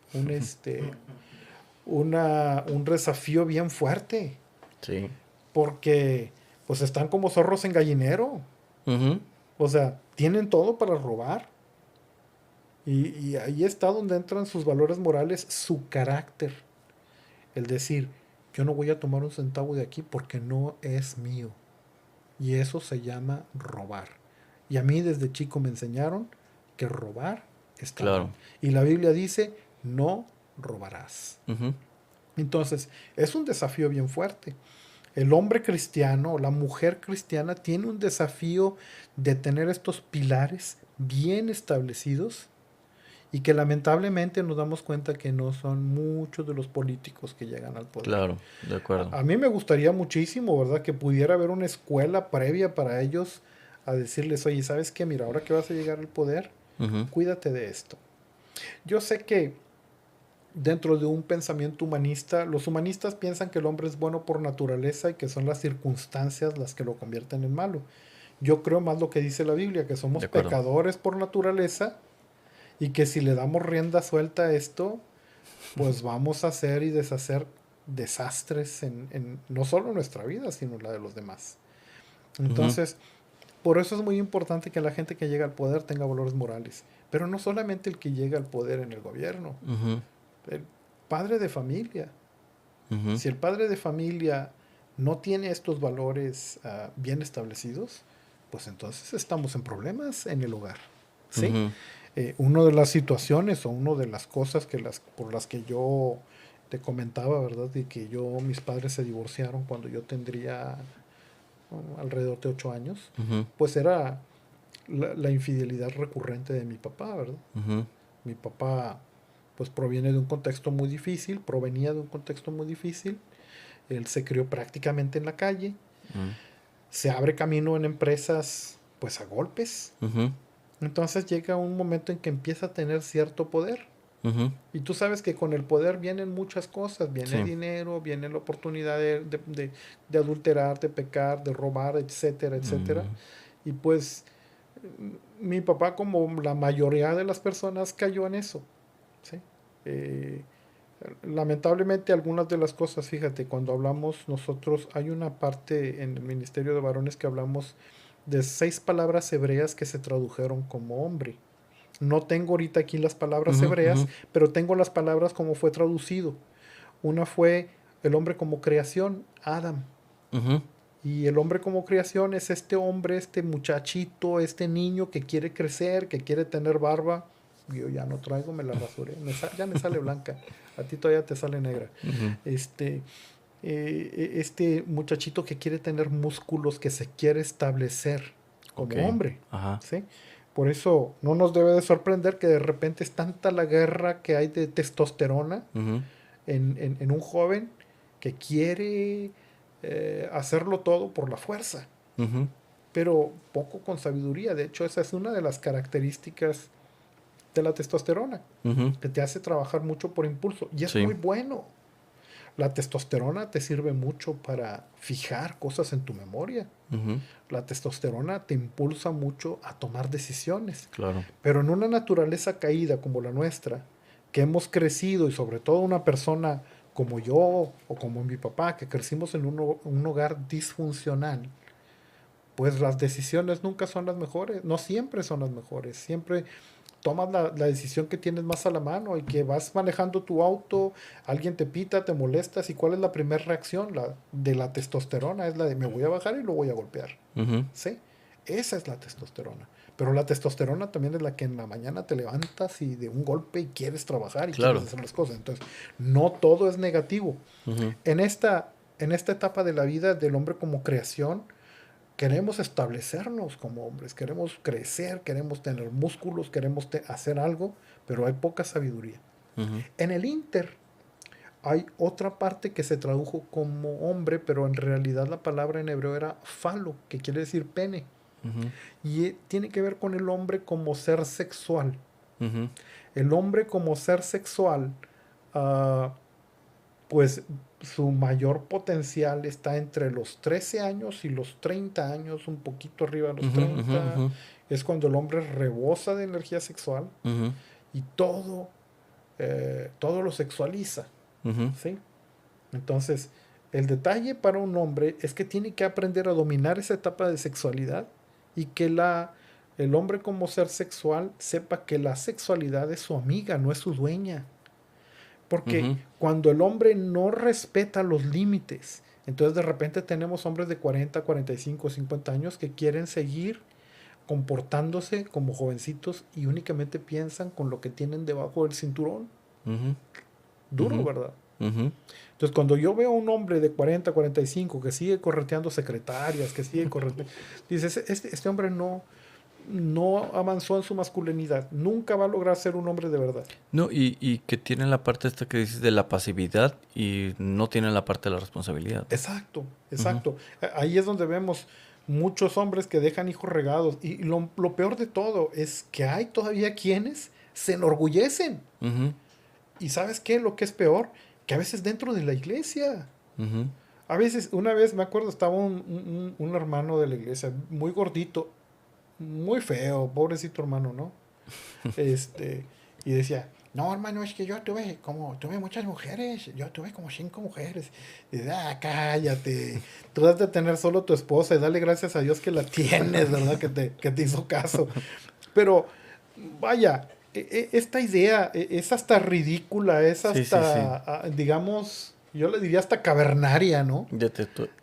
desafío bien fuerte, Sí. porque pues están como zorros en gallinero, Ujú. o sea, tienen todo para robar, y ahí está donde entran sus valores morales, su carácter, el decir, yo no voy a tomar un centavo de aquí porque no es mío, y eso se llama robar. Y a mí desde chico me enseñaron que robar está mal. Claro. Y la Biblia dice, no robarás. Ujú. Entonces, es un desafío bien fuerte. el hombre cristiano, la mujer cristiana tiene un desafío de tener estos pilares bien establecidos y que lamentablemente nos damos cuenta que no son muchos de los políticos que llegan al poder. Claro, de acuerdo. A mí me gustaría muchísimo, ¿verdad? Que pudiera haber una escuela previa para ellos a decirles, oye, ¿sabes qué? Mira, ahora que vas a llegar al poder, Ujú, cuídate de esto. Yo sé que dentro de un pensamiento humanista, los humanistas piensan que el hombre es bueno por naturaleza y que son las circunstancias las que lo convierten en malo. Yo creo más lo que dice la Biblia, que somos de acuerdo. pecadores por naturaleza y que si le damos rienda suelta a esto, pues vamos a hacer y deshacer desastres en no solo nuestra vida, sino la de los demás. Ujú, Entonces, por eso es muy importante que la gente que llega al poder tenga valores morales. Pero no solamente el que llega al poder en el gobierno, ujú, el padre de familia. ujú, Si el padre de familia no tiene estos valores bien establecidos, pues entonces estamos en problemas en el hogar. ¿Sí? ujú, Una de las situaciones o una de las cosas por las que yo te comentaba, ¿verdad? De que mis padres se divorciaron cuando yo tendría alrededor de 8 años, ujú, pues era la infidelidad recurrente de mi papá, ¿verdad? ujú, Mi papá pues provenía de un contexto muy difícil. Él se crió prácticamente en la calle, se abre camino en empresas pues a golpes. ujú, Entonces llega un momento en que empieza a tener cierto poder. ujú. Y tú sabes que con el poder vienen muchas cosas, viene Sí. dinero, viene la oportunidad de adulterar, de pecar, de robar, etcétera, etcétera. Mm, Y pues mi papá, como la mayoría de las personas, cayó en eso. ¿Sí? Eh, Lamentablemente algunas de las cosas, fíjate, cuando hablamos nosotros, hay una parte en el Ministerio de Varones que hablamos de 6 palabras hebreas que se tradujeron como hombre. No tengo ahorita aquí las palabras ujú, ujú, hebreas, pero tengo las palabras como fue traducido. Una fue el hombre como creación, Adam. ujú. Y el hombre como creación es este hombre, este muchachito, este niño que quiere crecer, que quiere tener barba. Yo ya no traigo, me la rasuré. Ya me sale blanca. A ti todavía te sale negra. Ujú. Este, este muchachito que quiere tener músculos, que se quiere establecer Ok. como hombre. Ajá. ¿Sí? Por eso no nos debe de sorprender que de repente es tanta la guerra que hay de testosterona Ujú, en un joven que quiere hacerlo todo por la fuerza, ujú, pero poco con sabiduría. De hecho, esa es una de las características de la testosterona, ujú. que te hace trabajar mucho por impulso. Y es Sí. muy bueno. La testosterona te sirve mucho para fijar cosas en tu memoria. Ujú, La testosterona te impulsa mucho a tomar decisiones. claro. Pero en una naturaleza caída como la nuestra, que hemos crecido y sobre todo una persona como yo o como mi papá, que crecimos en un hogar disfuncional, pues las decisiones nunca son las mejores, no siempre son las mejores, siempre tomas la decisión que tienes más a la mano y que vas manejando tu auto, alguien te pita, te molestas y cuál es la primera reacción, la de la testosterona, es la de me voy a bajar y lo voy a golpear. Ujú, ¿Sí? Esa es la testosterona. Pero la testosterona también es la que en la mañana te levantas y de un golpe y quieres trabajar y quieres claro. hacer las cosas. Entonces, no todo es negativo. Ujú, En esta etapa de la vida del hombre como creación, queremos establecernos como hombres, queremos crecer, queremos tener músculos, queremos hacer algo, pero hay poca sabiduría. ujú, En el Inter hay otra parte que se tradujo como hombre, pero en realidad la palabra en hebreo era falo, que quiere decir pene. ujú, Y tiene que ver con el hombre como ser sexual. ujú, El hombre como ser sexual, ah, pues su mayor potencial está entre los 13 años y los 30 años, un poquito arriba de los ujú, ujú, 30. ujú, Es cuando el hombre rebosa de energía sexual ujú, y todo lo sexualiza. ujú, ¿Sí? Entonces, el detalle para un hombre es que tiene que aprender a dominar esa etapa de sexualidad y que el hombre como ser sexual sepa que la sexualidad es su amiga, no es su dueña. Porque ujú. cuando el hombre no respeta los límites, entonces de repente tenemos hombres de 40, 45, 50 años que quieren seguir comportándose como jovencitos y únicamente piensan con lo que tienen debajo del cinturón. Ujú, Duro, ujú. ¿verdad? Ujú. Entonces, cuando yo veo a un hombre de 40, 45 que sigue correteando secretarias, que sigue correteando, dices, este hombre no avanzó en su masculinidad, nunca va a lograr ser un hombre de verdad. No, y que tienen la parte esta que dices de la pasividad y no tienen la parte de la responsabilidad, ¿no? Exacto, exacto. Ahí es donde vemos muchos hombres que dejan hijos regados. Y lo peor de todo es que hay todavía quienes se enorgullecen. Ujú, ¿Y sabes qué? Lo que es peor, que a veces dentro de la iglesia. ujú. A veces, una vez me acuerdo, estaba un hermano de la iglesia, muy gordito, muy feo, pobrecito hermano, ¿no? Este, y decía, no, hermano, es que tuve muchas mujeres, yo tuve como 5 mujeres. Y dice, cállate, tú has de tener solo tu esposa y dale gracias a Dios que la tienes, ¿verdad? Que te hizo caso. Pero, vaya, esta idea es hasta ridícula, es Sí, sí, sí. hasta, digamos, yo le diría hasta cavernaria, ¿no? De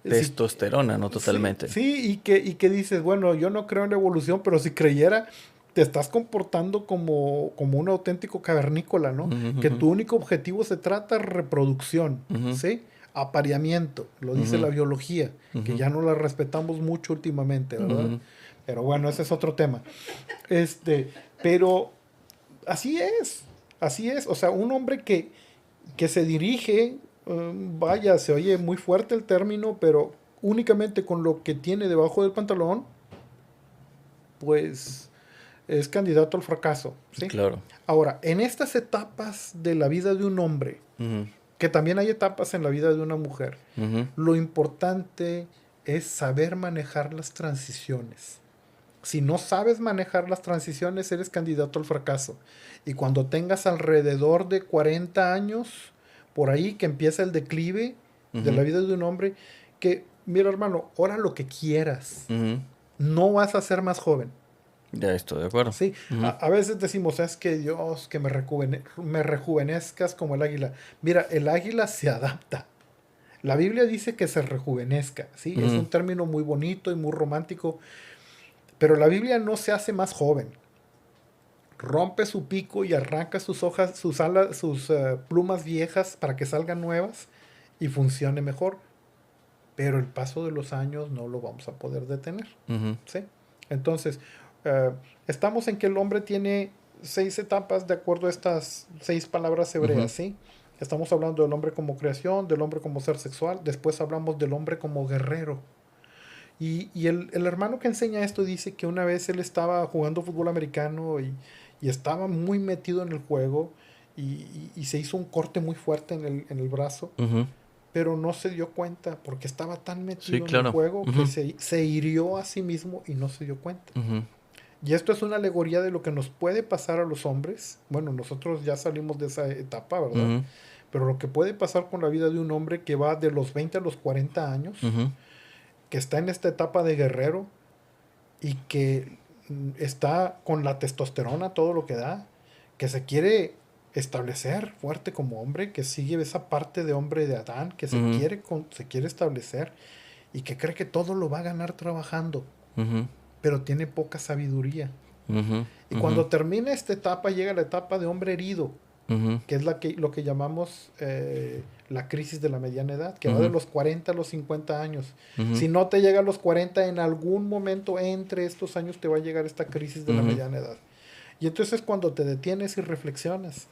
Sí, testosterona, ¿no? sí, Totalmente. sí, y que dices, bueno, yo no creo en la evolución, pero si creyera, te estás comportando como un auténtico cavernícola, ¿no? Ujú, Que ujú, tu único objetivo se trata de reproducción, ujú, ¿sí? Apareamiento, lo dice la ujú, biología, que ujú, ya no la respetamos mucho últimamente, ¿verdad? ujú. Pero bueno, ese es otro tema. Este, pero así es, o sea, un hombre que se dirige, vaya, se oye muy fuerte el término, pero únicamente con lo que tiene debajo del pantalón, pues es candidato al fracaso, ¿sí? Claro. Ahora, en estas etapas de la vida de un hombre, Ujú, que también hay etapas en la vida de una mujer, ujú, lo importante es saber manejar las transiciones. Si no sabes manejar las transiciones, eres candidato al fracaso. Y cuando tengas alrededor de 40 años, por ahí que empieza el declive de la ujú, vida de un hombre, que, mira hermano, ora lo que quieras. ujú. No vas a ser más joven. Ya estoy de acuerdo. Sí, a, Ujú, a veces decimos, es que Dios, que me rejuvenezcas como el águila. Mira, el águila se adapta. La Biblia dice que se rejuvenezca, ¿sí? Es ujú, un término muy bonito y muy romántico, pero la Biblia no se hace más joven. Rompe su pico y arranca sus hojas, sus alas, sus plumas viejas para que salgan nuevas y funcione mejor. Pero el paso de los años no lo vamos a poder detener, ujú, ¿sí? Entonces, eh, estamos en que el hombre tiene 6 etapas de acuerdo a estas 6 palabras ujú, hebreas, ¿sí? Estamos hablando del hombre como creación, del hombre como ser sexual, después hablamos del hombre como guerrero. Y el hermano que enseña esto dice que una vez él estaba jugando fútbol americano y estaba muy metido en el juego y se hizo un corte muy fuerte en el brazo, ujú. pero no se dio cuenta porque estaba tan Sí, metido en el claro. juego que Ujú, se hirió a sí mismo y no se dio cuenta. ujú, Y esto es una alegoría de lo que nos puede pasar a los hombres. Bueno, nosotros ya salimos de esa etapa, ¿verdad? ujú, Pero lo que puede pasar con la vida de un hombre que va de los 20 a los 40 años, ujú, que está en esta etapa de guerrero y que está con la testosterona, todo lo que da, que se quiere establecer fuerte como hombre, que sigue esa parte de hombre de Adán, que ujú, se quiere establecer y que cree que todo lo va a ganar trabajando, ujú, pero tiene poca sabiduría. ujú, Y ujú, cuando termina esta etapa, llega la etapa de hombre herido, ujú, que es lo que llamamos la crisis de la mediana edad, que va de ujú, los 40 a los 50 años. ujú, Si no te llega a los 40, en algún momento entre estos años te va a llegar esta crisis de la ujú, mediana edad. Y entonces cuando te detienes y reflexionas,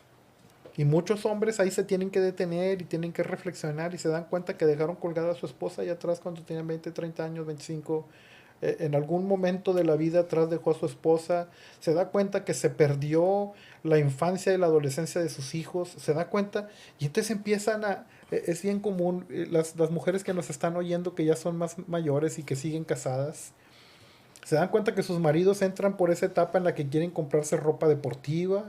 y muchos hombres ahí se tienen que detener y tienen que reflexionar y se dan cuenta que dejaron colgada a su esposa allá atrás cuando tenían 20, 30 años, 25. En algún momento de la vida atrás dejó a su esposa. Se da cuenta que se perdió la infancia y la adolescencia de sus hijos. Se da cuenta y entonces empiezan es bien común, las mujeres que nos están oyendo que ya son más mayores y que siguen casadas. Se dan cuenta que sus maridos entran por esa etapa en la que quieren comprarse ropa deportiva,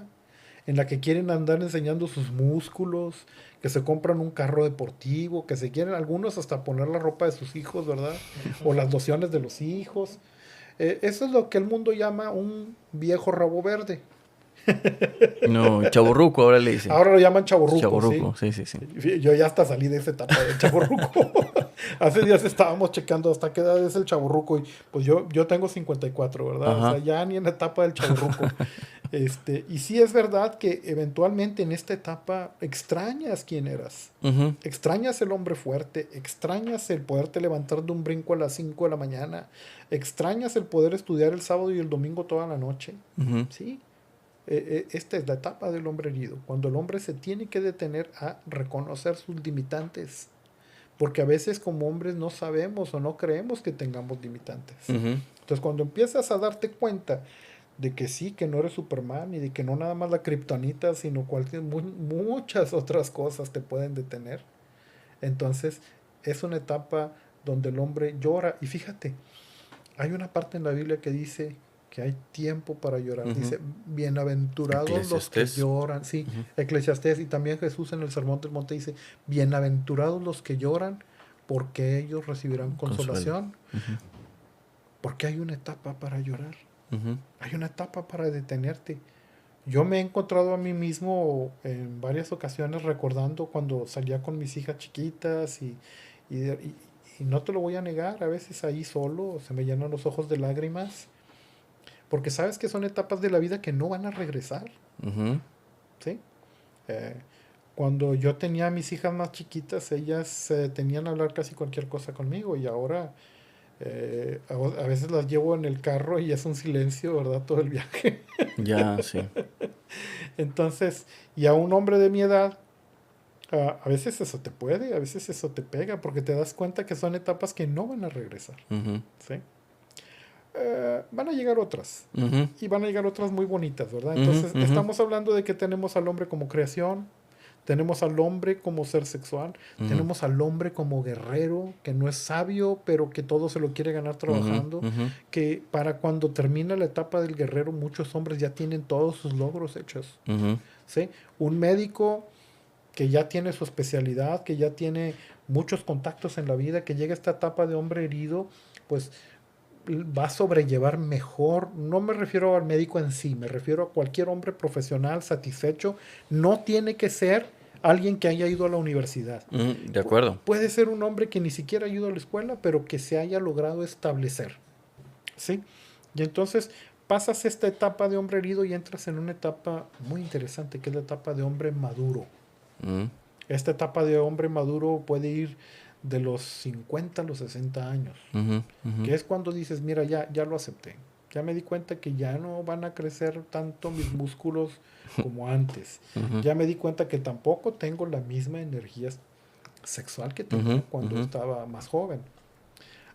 en la que quieren andar enseñando sus músculos, que se compran un carro deportivo, que se quieren algunos hasta poner la ropa de sus hijos, ¿verdad? O las lociones de los hijos. Eso es lo que el mundo llama un viejo rabo verde. No, chaburruco ahora le dicen. Ahora lo llaman chavorruco, sí. Chaburruco, sí, sí, sí. Yo ya hasta salí de esa etapa del chavorruco. Hace días estábamos checando hasta qué edad es el chavorruco y pues yo tengo 54, ¿verdad? O sea, Ajá. ya ni en la etapa del chavorruco. Y sí es verdad que eventualmente en esta etapa extrañas quién eras. Ujú, Extrañas el hombre fuerte, extrañas el poderte levantar de un brinco a las 5 de la mañana, extrañas el poder estudiar el sábado y el domingo toda la noche. ujú, Sí, esta es la etapa del hombre herido, cuando el hombre se tiene que detener a reconocer sus limitantes, porque a veces como hombres no sabemos o no creemos que tengamos limitantes. ujú, Entonces cuando empiezas a darte cuenta de que sí, que no eres Superman y de que no nada más la kriptonita, sino muchas otras cosas te pueden detener, entonces es una etapa donde el hombre llora. Y fíjate, hay una parte en la Biblia que dice que hay tiempo para llorar. ujú. Dice, bienaventurados los que Eclesiastés. lloran. Sí, Ujú. Eclesiastés. Y también Jesús en el Sermón del Monte dice, bienaventurados los que lloran, porque ellos recibirán Consuelo. consolación. Ujú, Porque hay una etapa para llorar. ujú, Hay una etapa para detenerte. Yo me he encontrado a mí mismo en varias ocasiones recordando cuando salía con mis hijas chiquitas y, y- y no te lo voy a negar, a veces ahí solo se me llenan los ojos de lágrimas, porque sabes que son etapas de la vida que no van a regresar, ujú, ¿sí? Eh, Cuando yo tenía a mis hijas más chiquitas, ellas tenían a hablar casi cualquier cosa conmigo y ahora a veces las llevo en el carro y es un silencio, ¿verdad? Todo el viaje. ya, sí. Entonces, y a un hombre de mi edad, a veces eso te puede, a veces eso te pega, porque te das cuenta que son etapas que no van a regresar, Ujú, ¿sí? Van a llegar otras, ujú, y van a llegar otras muy bonitas, ¿verdad? ujú, Entonces, ujú, estamos hablando de que tenemos al hombre como creación, tenemos al hombre como ser sexual, ujú, tenemos al hombre como guerrero, que no es sabio, pero que todo se lo quiere ganar ujú, trabajando, ujú, que para cuando termina la etapa del guerrero, muchos hombres ya tienen todos sus logros hechos, ujú, ¿sí? Un médico que ya tiene su especialidad, que ya tiene muchos contactos en la vida, que llega a esta etapa de hombre herido, pues va a sobrellevar mejor. No me refiero al médico en sí, me refiero a cualquier hombre profesional satisfecho. No tiene que ser alguien que haya ido a la universidad. ujú. De acuerdo. Puede ser un hombre que ni siquiera ha ido a la escuela, pero que se haya logrado establecer, ¿sí? Y entonces pasas esta etapa de hombre herido y entras en una etapa muy interesante, que es la etapa de hombre maduro. Ujú, Esta etapa de hombre maduro puede ir de los 50 a los 60 años, ujú, ujú, que es cuando dices, mira, ya lo acepté. Ya me di cuenta que ya no van a crecer tanto mis músculos como antes. ujú, Ya me di cuenta que tampoco tengo la misma energía sexual que ujú, tenía cuando ujú. estaba más joven.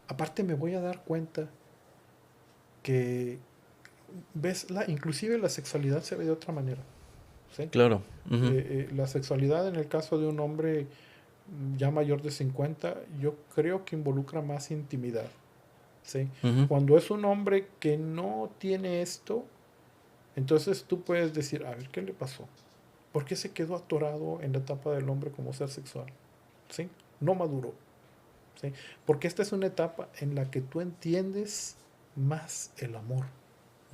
Aparte me voy a dar cuenta que inclusive la sexualidad se ve de otra manera, ¿sí? Claro. Ujú, La sexualidad en el caso de un hombre ya mayor de 50, yo creo que involucra más intimidad, ¿sí? ujú, Cuando es un hombre que no tiene esto, entonces tú puedes decir, a ver, ¿qué le pasó? ¿Por qué se quedó atorado en la etapa del hombre como ser sexual? ¿Sí? No maduró, ¿sí? Porque esta es una etapa en la que tú entiendes más el amor.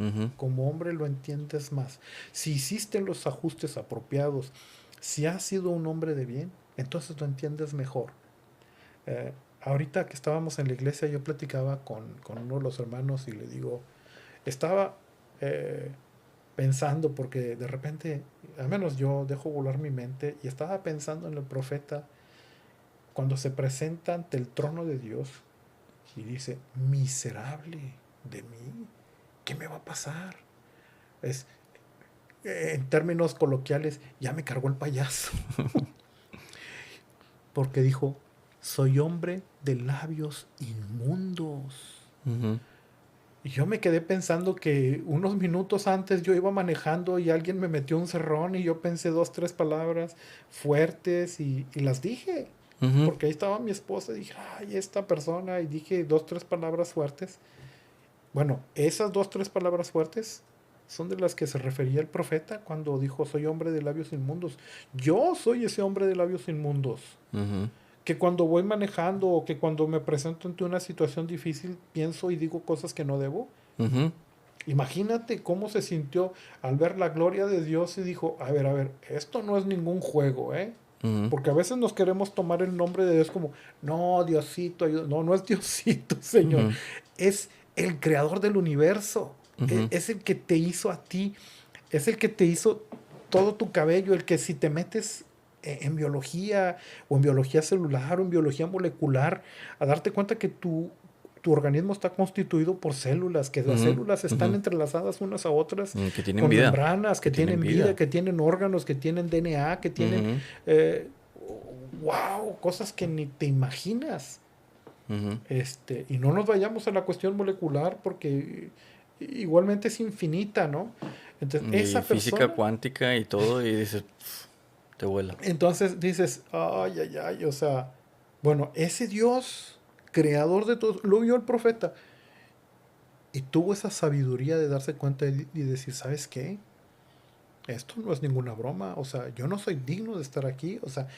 ujú, Como hombre lo entiendes más. Si hiciste los ajustes apropiados, si has sido un hombre de bien, entonces lo entiendes mejor. Ahorita que estábamos en la iglesia, yo platicaba con uno de los hermanos y le digo, estaba eh, pensando, porque de repente, al menos yo dejo volar mi mente, y estaba pensando en el profeta cuando se presenta ante el trono de Dios y dice, miserable de mí, ¿qué me va a pasar? Es, en términos coloquiales, ya me cargó el payaso, porque dijo, soy hombre de labios inmundos. ujú, Y yo me quedé pensando que unos minutos antes yo iba manejando y alguien me metió un cerrón y yo pensé dos, tres palabras fuertes y las dije. ujú, Porque ahí estaba mi esposa y dije, ay, esta persona, y dije dos, tres palabras fuertes. Bueno, esas dos, tres palabras fuertes son de las que se refería el profeta cuando dijo, soy hombre de labios inmundos. Yo soy ese hombre de labios inmundos. ujú, Que cuando voy manejando o que cuando me presento ante una situación difícil pienso y digo cosas que no debo. ujú, Imagínate cómo se sintió al ver la gloria de Dios y dijo, a ver, esto no es ningún juego, ¿eh? ujú, Porque a veces nos queremos tomar el nombre de Dios como, no, Diosito, ayuda. No, no es Diosito, Señor. ujú, Es el creador del universo. ujú, Es el que te hizo a ti. Es el que te hizo todo tu cabello, el que si te metes en biología o en biología celular o en biología molecular, a darte cuenta que tu organismo está constituido por células, que las Ujú, células están ujú. entrelazadas unas a otras Que tienen con vida. membranas, que tienen vida, que tienen órganos, que tienen DNA, que tienen... Ujú, wow, cosas que ni te imaginas. ujú. Y no nos vayamos a la cuestión molecular porque igualmente es infinita, ¿no? Entonces, Y esa física persona, cuántica y todo, y dices, "Pf, te vuela". entonces dices, ay, ay, ay, o sea, bueno, ese Dios, creador de todo, lo vio el profeta y tuvo esa sabiduría de darse cuenta y decir, ¿sabes qué? Esto no es ninguna broma, o sea, yo no soy digno de estar aquí, o sea,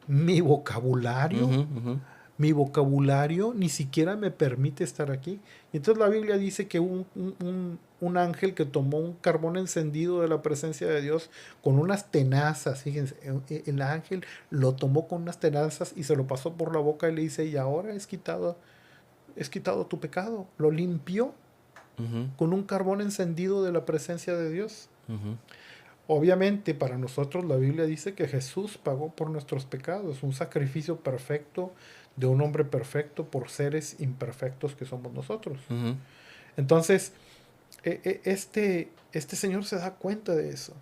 mi vocabulario Ujú, ujú, Mi vocabulario ni siquiera me permite estar aquí. Y entonces la Biblia dice que un ángel que tomó un carbón encendido de la presencia de Dios con unas tenazas, fíjense, el ángel lo tomó con unas tenazas y se lo pasó por la boca y le dice, y ahora es quitado tu pecado. Lo limpió ujú, con un carbón encendido de la presencia de Dios. ujú, Obviamente para nosotros la Biblia dice que Jesús pagó por nuestros pecados, un sacrificio perfecto de un hombre perfecto por seres imperfectos que somos nosotros. ujú, Entonces, este señor se da cuenta de eso.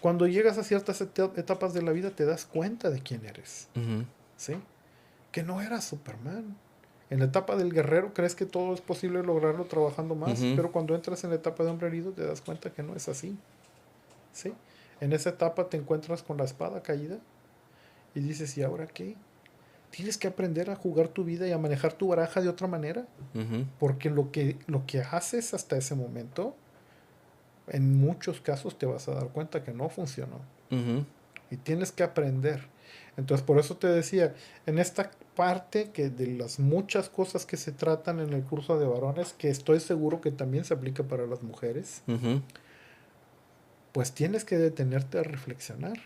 Cuando llegas a ciertas etapas de la vida te das cuenta de quién eres, ujú, ¿sí? Que no eras Superman. En la etapa del guerrero crees que todo es posible lograrlo trabajando más, ujú, pero cuando entras en la etapa de hombre herido te das cuenta que no es así. ¿Sí? En esa etapa te encuentras con la espada caída y dices, ¿y ahora qué? Tienes que aprender a jugar tu vida y a manejar tu baraja de otra manera, ujú, porque lo que haces hasta ese momento, en muchos casos te vas a dar cuenta que no funcionó ujú, y tienes que aprender. Entonces, por eso te decía, en esta parte que de las muchas cosas que se tratan en el curso de varones, que estoy seguro que también se aplica para las mujeres, ujú, pues tienes que detenerte a reflexionar.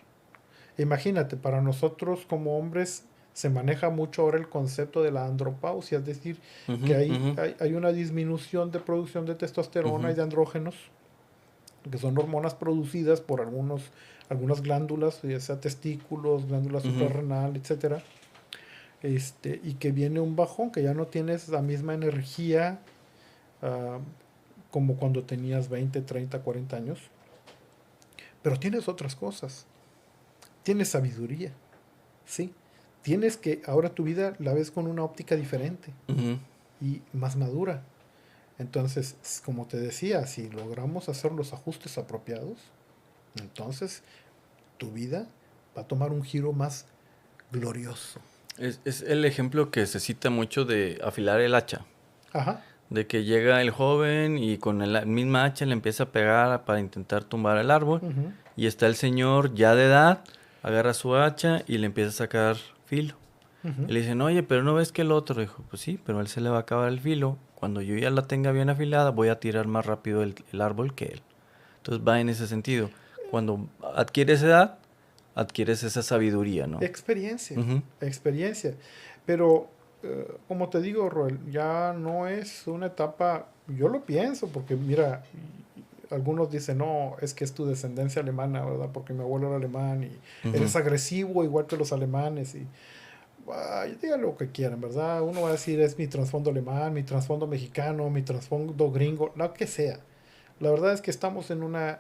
Imagínate, para nosotros como hombres se maneja mucho ahora el concepto de la andropausia, es decir, que ujú, hay, ujú, hay, hay una disminución de producción de testosterona y ujú, de andrógenos, que son hormonas producidas por algunas glándulas, ya sea testículos, glándula ujú, suprarrenal, etcétera, y que viene un bajón, que ya no tienes la misma energía ah, como cuando tenías 20, 30, 40 años, pero tienes otras cosas, tienes sabiduría. Sí, tienes que ahora tu vida la ves con una óptica diferente ujú. y más madura. Entonces, como te decía, si logramos hacer los ajustes apropiados, entonces tu vida va a tomar un giro más glorioso. Es el ejemplo que se cita mucho de afilar el hacha. Ajá. De que llega el joven y con la misma hacha le empieza a pegar para intentar tumbar el árbol. Ujú, Y está el señor ya de edad, agarra su hacha y le empieza a sacar filo. ujú. Y le dicen, oye, pero ¿no ves que el otro? Dijo, pues sí, pero a él se le va a acabar el filo. Cuando yo ya la tenga bien afilada, voy a tirar más rápido el árbol que él. Entonces va en ese sentido. Cuando adquieres edad, adquieres esa sabiduría, ¿no? Experiencia, Ujú, experiencia. Pero, como te digo, Roel, ya no es una etapa, yo lo pienso, porque mira, algunos dicen, no, es que es tu descendencia alemana, ¿verdad? Porque mi abuelo era alemán y ujú, eres agresivo igual que los alemanes y digan lo que quieran, ¿verdad? Uno va a decir, es mi trasfondo alemán, mi trasfondo mexicano, mi trasfondo gringo, lo que sea. La verdad es que estamos en una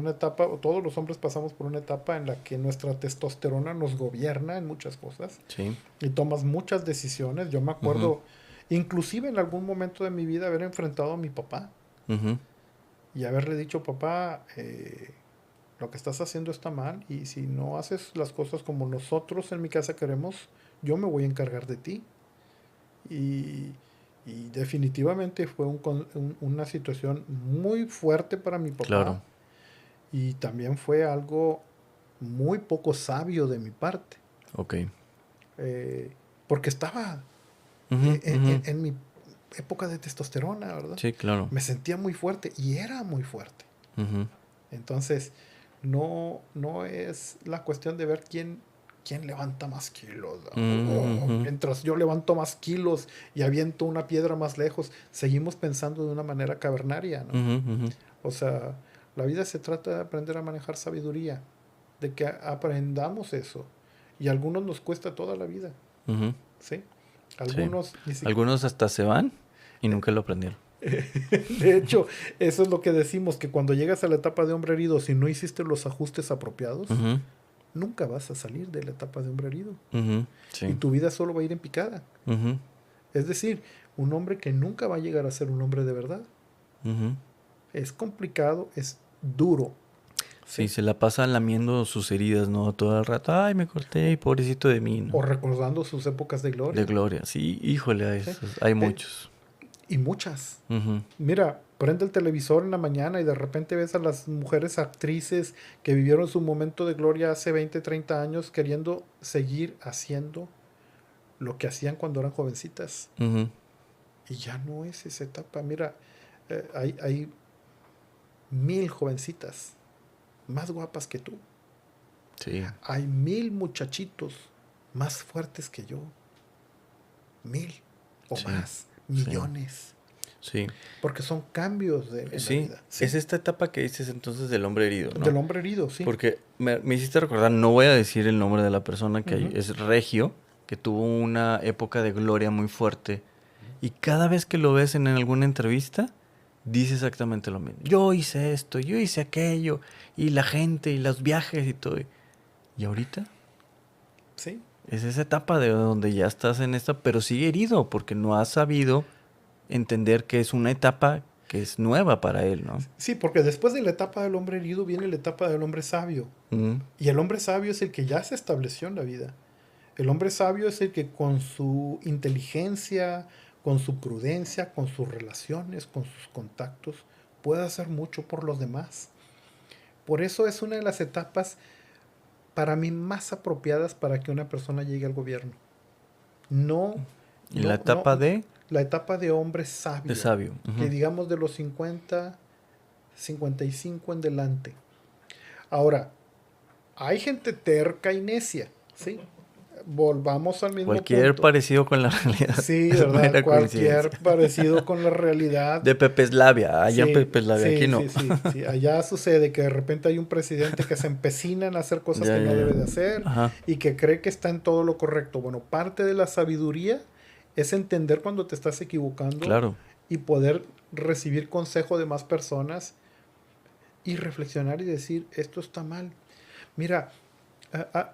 etapa, o todos los hombres pasamos por una etapa en la que nuestra testosterona nos gobierna en muchas cosas sí. y tomas muchas decisiones. Yo me Ujú, acuerdo, inclusive en algún momento de mi vida, haber enfrentado a mi papá ujú, y haberle dicho, papá, lo que estás haciendo está mal y si no haces las cosas como nosotros en mi casa queremos, yo me voy a encargar de ti. Y, y definitivamente fue una situación muy fuerte para mi papá claro. y también fue algo muy poco sabio de mi parte, Ok. eh, porque estaba Ujú, ujú, en mi época de testosterona, ¿verdad? sí, claro. Me sentía muy fuerte y era muy fuerte. Ujú, Entonces, no es la cuestión de ver quién levanta más kilos. ujú, ujú, Mientras yo levanto más kilos y aviento una piedra más lejos, seguimos pensando de una manera cavernaria, ¿no? ujú, ujú. O sea, La vida se trata de aprender a manejar sabiduría, de que aprendamos eso. Y a algunos nos cuesta toda la vida, Ujú. ¿sí? Sí. Algunos ni siquiera... Algunos hasta se van y nunca lo aprendieron. De hecho, eso es lo que decimos, que cuando llegas a la etapa de hombre herido, si no hiciste los ajustes apropiados, Ujú, nunca vas a salir de la etapa de hombre herido. ujú, Y sí. tu vida solo va a ir en picada. Ujú, Es decir, un hombre que nunca va a llegar a ser un hombre de verdad. ujú. Es complicado, es duro. Sí, se la pasa lamiendo sus heridas, ¿no? Todo el rato. Ay, me corté, pobrecito de mí, O ¿no? recordando sus épocas de De gloria. gloria. Sí, híjole, ¿Sí? hay muchos. Y muchas. Ujú, Mira, prende el televisor en la mañana y de repente ves a las mujeres actrices que vivieron su momento de gloria hace 20, 30 años queriendo seguir haciendo lo que hacían cuando eran jovencitas. ujú. Y ya no es esa etapa. Mira, hay 1000 jovencitas más guapas que tú. Sí, Hay 1000 muchachitos más fuertes que yo. 1000 o sí, más. sí, Millones. sí. Porque son cambios en la Sí, vida. ¿sí? es esta etapa que dices entonces del hombre herido, ¿no? Del hombre herido, sí. Porque me hiciste recordar, no voy a decir el nombre de la persona que Ujú. es Regio, que tuvo una época de gloria muy fuerte. Y cada vez que lo ves en alguna entrevista, dice exactamente lo mismo. Yo hice esto, yo hice aquello, y la gente, y los viajes y todo. Y ahorita Sí. es esa etapa de donde ya estás en esta, pero sigue herido, porque no has sabido entender que es una etapa que es nueva para él, ¿no? Sí, porque después de la etapa del hombre herido viene la etapa del hombre sabio. Ujú, Y el hombre sabio es el que ya se estableció en la vida. El hombre sabio es el que con su inteligencia, con su prudencia, con sus relaciones, con sus contactos, puede hacer mucho por los demás. Por eso es una de las etapas para mí más apropiadas para que una persona llegue al gobierno. No, Y la no, no, etapa de la etapa de hombre sabio, sabio. que Ujú. digamos de los 50, 55 en delante. Ahora, hay gente terca y necia, ¿sí? Volvamos al mismo Cualquier punto. parecido con la realidad Sí, es ¿verdad? mera Cualquier coincidencia. parecido con la realidad. De Pepe Labia, allá en Sí, Pepe Labia, aquí sí, no. sí, sí, sí. Allá sucede que de repente hay un presidente que se empecina en hacer cosas Ya, que no ya, debe ya. de hacer Ajá, y que cree que está en todo lo correcto. Bueno, parte de la sabiduría es entender cuando te estás equivocando claro. y poder recibir consejo de más personas y reflexionar y decir, esto está mal. Mira,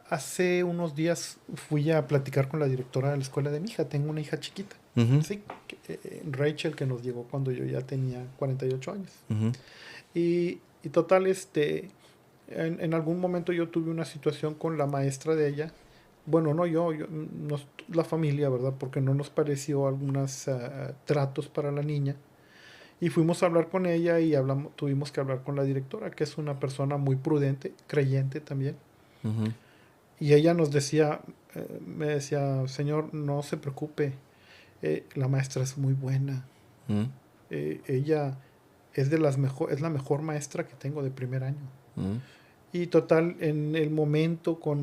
hace unos días fui a platicar con la directora de la escuela de mi hija. Tengo una hija chiquita. Ujú, Sí, Rachel, que nos llegó cuando yo ya tenía 48 años. ujú, Y total, en algún momento yo tuve una situación con la maestra de ella. Bueno, no la familia, ¿verdad? Porque no nos pareció algunos tratos para la niña. Y fuimos a hablar con ella y tuvimos que hablar con la directora, que es una persona muy prudente, creyente también. ujú, Y ella nos decía, me decía, señor, no se preocupe, la maestra es muy buena. ujú, Ella es es la mejor maestra que tengo de primer año. ujú, Y total, en el momento con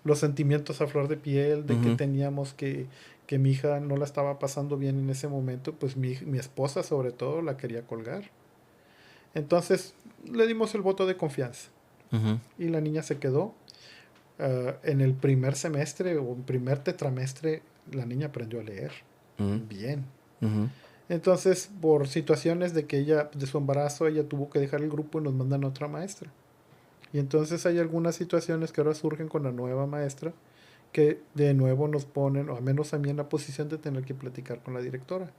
los sentimientos a flor de piel, de que ujú. teníamos que mi hija no la estaba pasando bien en ese momento, pues mi esposa sobre todo la quería colgar. Entonces le dimos el voto de confianza Ujú, y la niña se quedó. En el primer semestre o primer tetramestre, la niña aprendió a leer ujú, bien. ujú, Entonces, por situaciones de que ella, de su embarazo, ella tuvo que dejar el grupo y nos mandan a otra maestra. Y entonces hay algunas situaciones que ahora surgen con la nueva maestra que de nuevo nos ponen, o al menos a mí, en la posición de tener que platicar con la directora.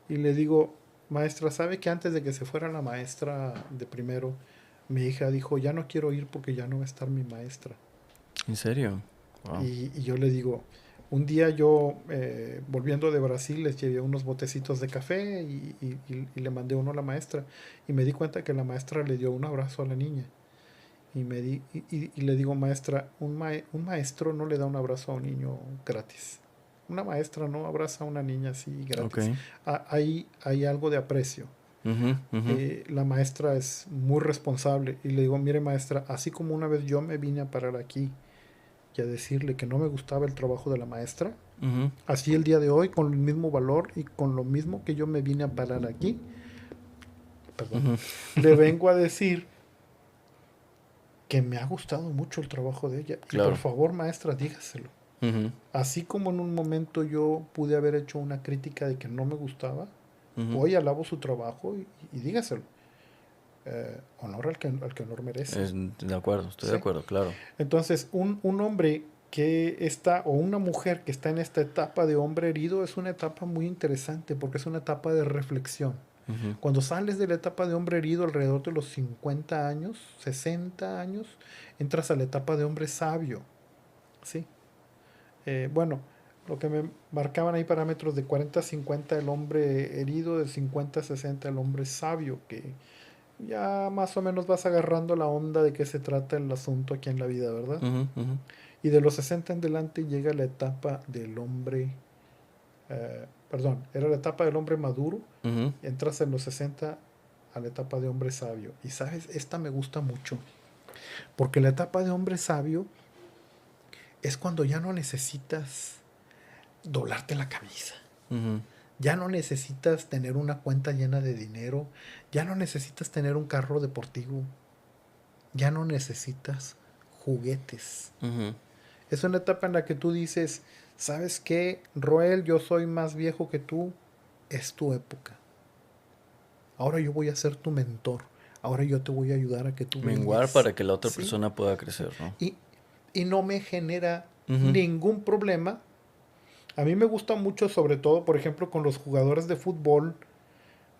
Y le digo, maestra, ¿sabe que antes de que se fuera la maestra de primero, mi hija dijo, ya no quiero ir porque ya no va a estar mi maestra? ¿En serio? Wow. Y yo le digo, un día yo, volviendo de Brasil, les llevé unos botecitos de café y le mandé uno a la maestra. Y me di cuenta que la maestra le dio un abrazo a la niña. Y le digo, maestra, un maestro no le da un abrazo a un niño gratis. Una maestra no abraza a una niña así Ok. gratis. Hay algo de aprecio. Ujú, ujú, La maestra es muy responsable. Y le digo, mire maestra, así como una vez yo me vine a parar aquí y a decirle que no me gustaba el trabajo de la maestra, ujú. así el día de hoy, con el mismo valor y con lo mismo que yo me vine a parar aquí, perdón, Ujú. le vengo a decir que me ha gustado mucho el trabajo de ella. Y por Claro. favor, maestra, dígaselo. Ujú, Así como en un momento yo pude haber hecho una crítica de que no me gustaba, ujú. hoy alabo su trabajo y dígaselo. Honor al que honor merece. De acuerdo, estoy de ¿Sí? acuerdo, claro. Entonces, un hombre que está, o una mujer que está en esta etapa de hombre herido, es una etapa muy interesante porque es una etapa de reflexión. Ujú, Cuando sales de la etapa de hombre herido alrededor de los 50 años, 60 años, entras a la etapa de hombre sabio. ¿Sí? Bueno, lo que me marcaban ahí parámetros de 40 a 50 el hombre herido, de 50 a 60 el hombre sabio, que ya más o menos vas agarrando la onda de qué se trata el asunto aquí en la vida, ¿verdad? ujú, ujú, Y de los 60 en adelante llega la etapa del hombre, perdón, era la etapa del hombre maduro, ujú, entras en los 60 a la etapa de hombre sabio. Y sabes, esta me gusta mucho, porque la etapa de hombre sabio es cuando ya no necesitas doblarte la cabeza. ujú, Ya no necesitas tener una cuenta llena de dinero, ya no necesitas tener un carro deportivo, ya no necesitas juguetes. ujú, Es una etapa en la que tú dices, ¿sabes qué, Roel? Yo soy más viejo que tú, es tu época. Ahora yo voy a ser tu mentor. Ahora yo te voy a ayudar a que tú Menguar brilles. para que la otra ¿Sí? persona pueda crecer, ¿no? Y, y no me genera Ujú, ningún problema. A mí me gusta mucho, sobre todo, por ejemplo, con los jugadores de fútbol.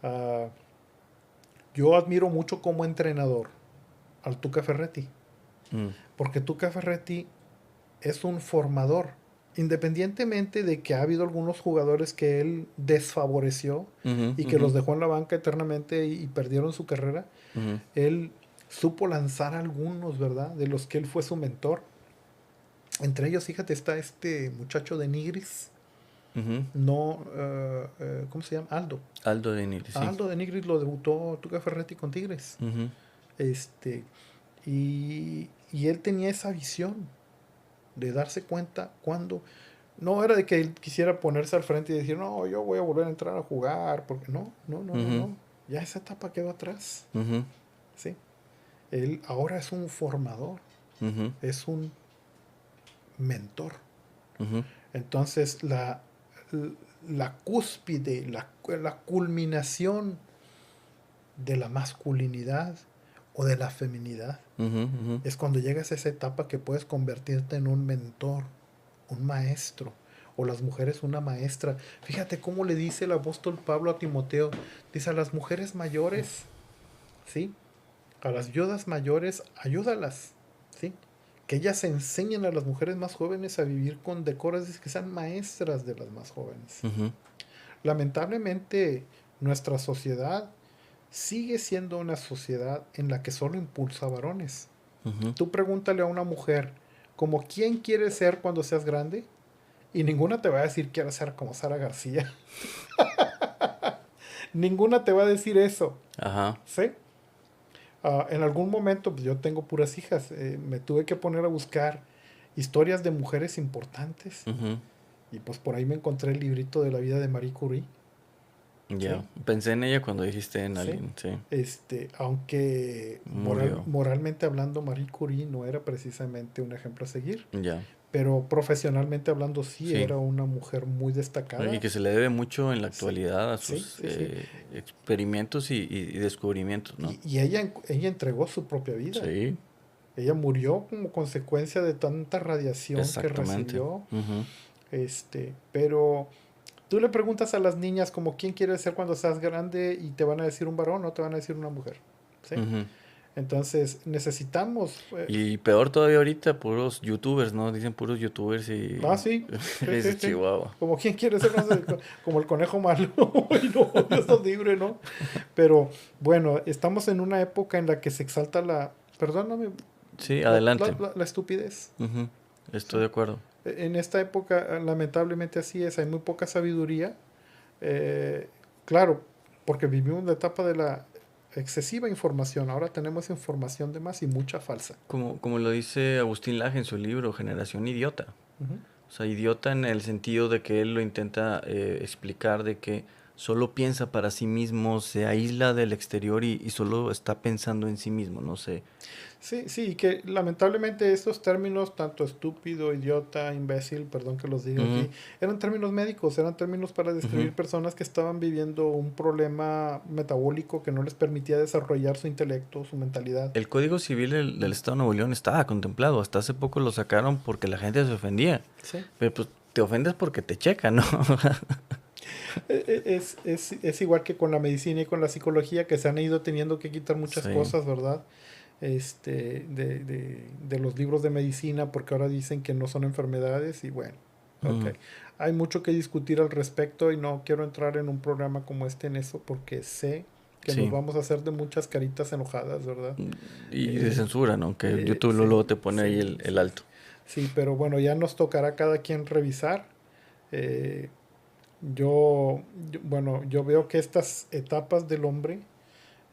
ah, yo admiro mucho como entrenador al Tuca Ferretti. mm, Porque Tuca Ferretti es un formador. Independientemente de que ha habido algunos jugadores que él desfavoreció ujú, y que ujú, los dejó en la banca eternamente y perdieron su carrera, ujú, él supo lanzar a algunos, ¿verdad? De los que él fue su mentor. Entre ellos, fíjate, está este muchacho de Nigris, ujú. no, ¿cómo se llama? Aldo. Aldo de Nigris, A sí. Aldo de Nigris lo debutó Tuca Ferretti con Tigres. Ujú, Este, y él tenía esa visión de darse cuenta cuando no era de que él quisiera ponerse al frente y decir, no, yo voy a volver a entrar a jugar, porque no, no, no, no, ujú, no. Ya esa etapa quedó atrás, ujú, ¿sí? Él ahora es un formador, ujú, es un mentor. ujú, Entonces, la cúspide, la culminación de la masculinidad o de la feminidad ujú, ujú. es cuando llegas a esa etapa que puedes convertirte en un mentor, un maestro, o las mujeres una maestra. Fíjate cómo le dice el apóstol Pablo a Timoteo, dice a las mujeres mayores, ¿sí? A las viudas mayores, ayúdalas, ¿sí? Que ellas enseñen a las mujeres más jóvenes a vivir con decoro, es decir, que sean maestras de las más jóvenes. Ujú, Lamentablemente, nuestra sociedad sigue siendo una sociedad en la que solo impulsa a varones. ujú, Tú pregúntale a una mujer, como quién quieres ser cuando seas grande, y ninguna te va a decir quiero ser como Sara García. Ninguna te va a decir eso, ajá, ¿sí? En algún momento, pues yo tengo puras hijas, me tuve que poner a buscar historias de mujeres importantes, ujú, y pues por ahí me encontré el librito de la vida de Marie Curie, ¿sí? ya. Pensé en ella cuando dijiste en ¿Sí? alguien, sí. Aunque Murió, moralmente hablando, Marie Curie no era precisamente un ejemplo a seguir, ya. pero profesionalmente hablando sí Sí. era una mujer muy ¿No? Y destacada. que se le debe mucho en la Sí, actualidad a sí, sus sí, sí. experimentos y descubrimientos, ¿no? Y ella entregó su propia vida. Sí, Ella murió como consecuencia de tanta radiación que exactamente. recibió. Ujú, Pero tú le preguntas a las niñas como quién quieres ser cuando seas grande y te van a decir un varón o te van a decir una mujer. ¿Sí? ujú. Entonces necesitamos... Y peor todavía ahorita, puros youtubers, ¿no? Dicen puros youtubers y Sí, sí, sí, dices sí. Chihuahua. Como quién quiere ser como el conejo malo. Ay, no, Dios nos libre, ¿no? Pero bueno, estamos en una época en la que se exalta perdóname, Sí, adelante. la estupidez. Ujú, ¿Sí? estoy de acuerdo. En esta época, lamentablemente así es, hay muy poca sabiduría. Eh, claro, porque vivimos la etapa de la excesiva información. Ahora tenemos información de más y mucha falsa. Como lo dice Agustín Laje en su libro, Generación Idiota. Ujú, O sea, idiota en el sentido de que él lo intenta explicar de que solo piensa para sí mismo, se aísla del exterior y solo está pensando en sí mismo, no sé. Sí, sí, que lamentablemente estos términos, tanto estúpido, idiota, imbécil, perdón que los diga Ujú, aquí, eran términos médicos, eran términos para ujú. describir personas que estaban viviendo un problema metabólico que no les permitía desarrollar su intelecto, su mentalidad. El Código Civil del Estado de Nuevo León estaba contemplado. Hasta hace poco lo sacaron porque la gente se ofendía. Sí. Pero pues te ofendes porque te checan, ¿no? Es igual que con la medicina y con la psicología, que se han ido teniendo que quitar muchas Sí. cosas, ¿verdad? De los libros de medicina, porque ahora dicen que no son enfermedades y bueno, ok. Ujú. Hay mucho que discutir al respecto y no quiero entrar en un programa como este en eso porque sé que nos Sí. vamos a hacer de muchas caritas enojadas, ¿verdad? Y de Eh, censura, ¿no? Que YouTube sí, luego te pone ahí sí, el sí, alto. sí, pero bueno, ya nos tocará cada quien revisar. Eh, bueno, yo veo que estas etapas del hombre,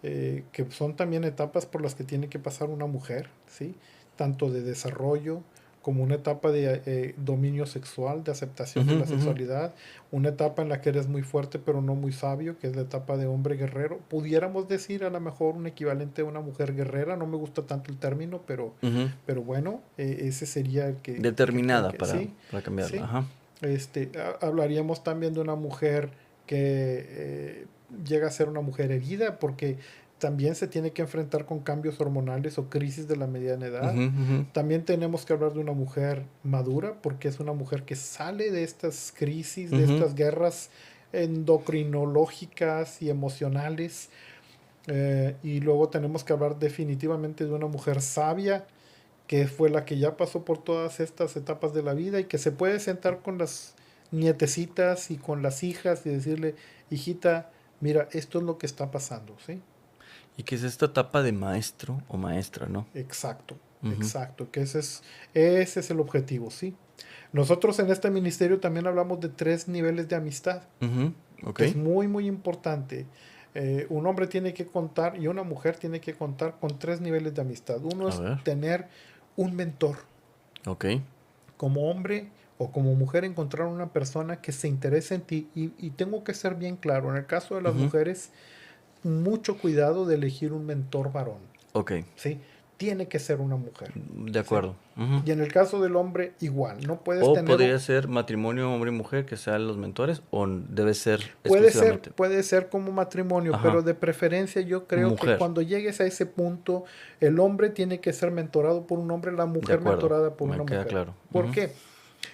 que son también etapas por las que tiene que pasar una mujer, ¿sí? Tanto de desarrollo como una etapa de dominio sexual, de aceptación de Ujú, la ujú. sexualidad, una etapa en la que eres muy fuerte pero no muy sabio, que es la etapa de hombre guerrero. Pudiéramos decir a lo mejor un equivalente a una mujer guerrera, no me gusta tanto el término, Ujú. pero bueno, ese sería Determinada sí, para cambiarla. sí. Ajá. Hablaríamos también de una mujer que llega a ser una mujer herida porque también se tiene que enfrentar con cambios hormonales o crisis de la mediana edad. Ujú, ujú. También tenemos que hablar de una mujer madura porque es una mujer que sale de estas crisis, de Ujú. estas guerras endocrinológicas y emocionales. Y luego tenemos que hablar definitivamente de una mujer sabia que fue la que ya pasó por todas estas etapas de la vida y que se puede sentar con las nietecitas y con las hijas y decirle, hijita, mira, esto es lo que está pasando, ¿sí? Y que es esta etapa de maestro o maestra, ¿no? Exacto, Ujú, exacto, que ese es el objetivo, ¿sí? Nosotros en este ministerio también hablamos de 3 niveles de amistad, ujú. Ok. que es muy, muy importante. Un hombre tiene que contar y una mujer tiene que contar con 3 niveles de amistad. Uno A es ver. tener un mentor, Ok. como hombre o como mujer encontrar una persona que se interese en ti y tengo que ser bien claro, en el caso de las Ujú. mujeres, mucho cuidado de elegir un mentor varón, Ok. ¿sí? Tiene que ser una mujer, De ¿sí? acuerdo. Ujú. Y en el caso del hombre, igual, no puedes O tener, podría ser matrimonio hombre y mujer que sean los mentores, o debe ser exclusivamente. puede ser como matrimonio, Ajá. pero de preferencia yo creo que Mujer. cuando llegues a ese punto, el hombre tiene que ser mentorado por un hombre, la De mujer acuerdo. mentorada por Me una queda mujer. claro. ¿Por Ujú. qué?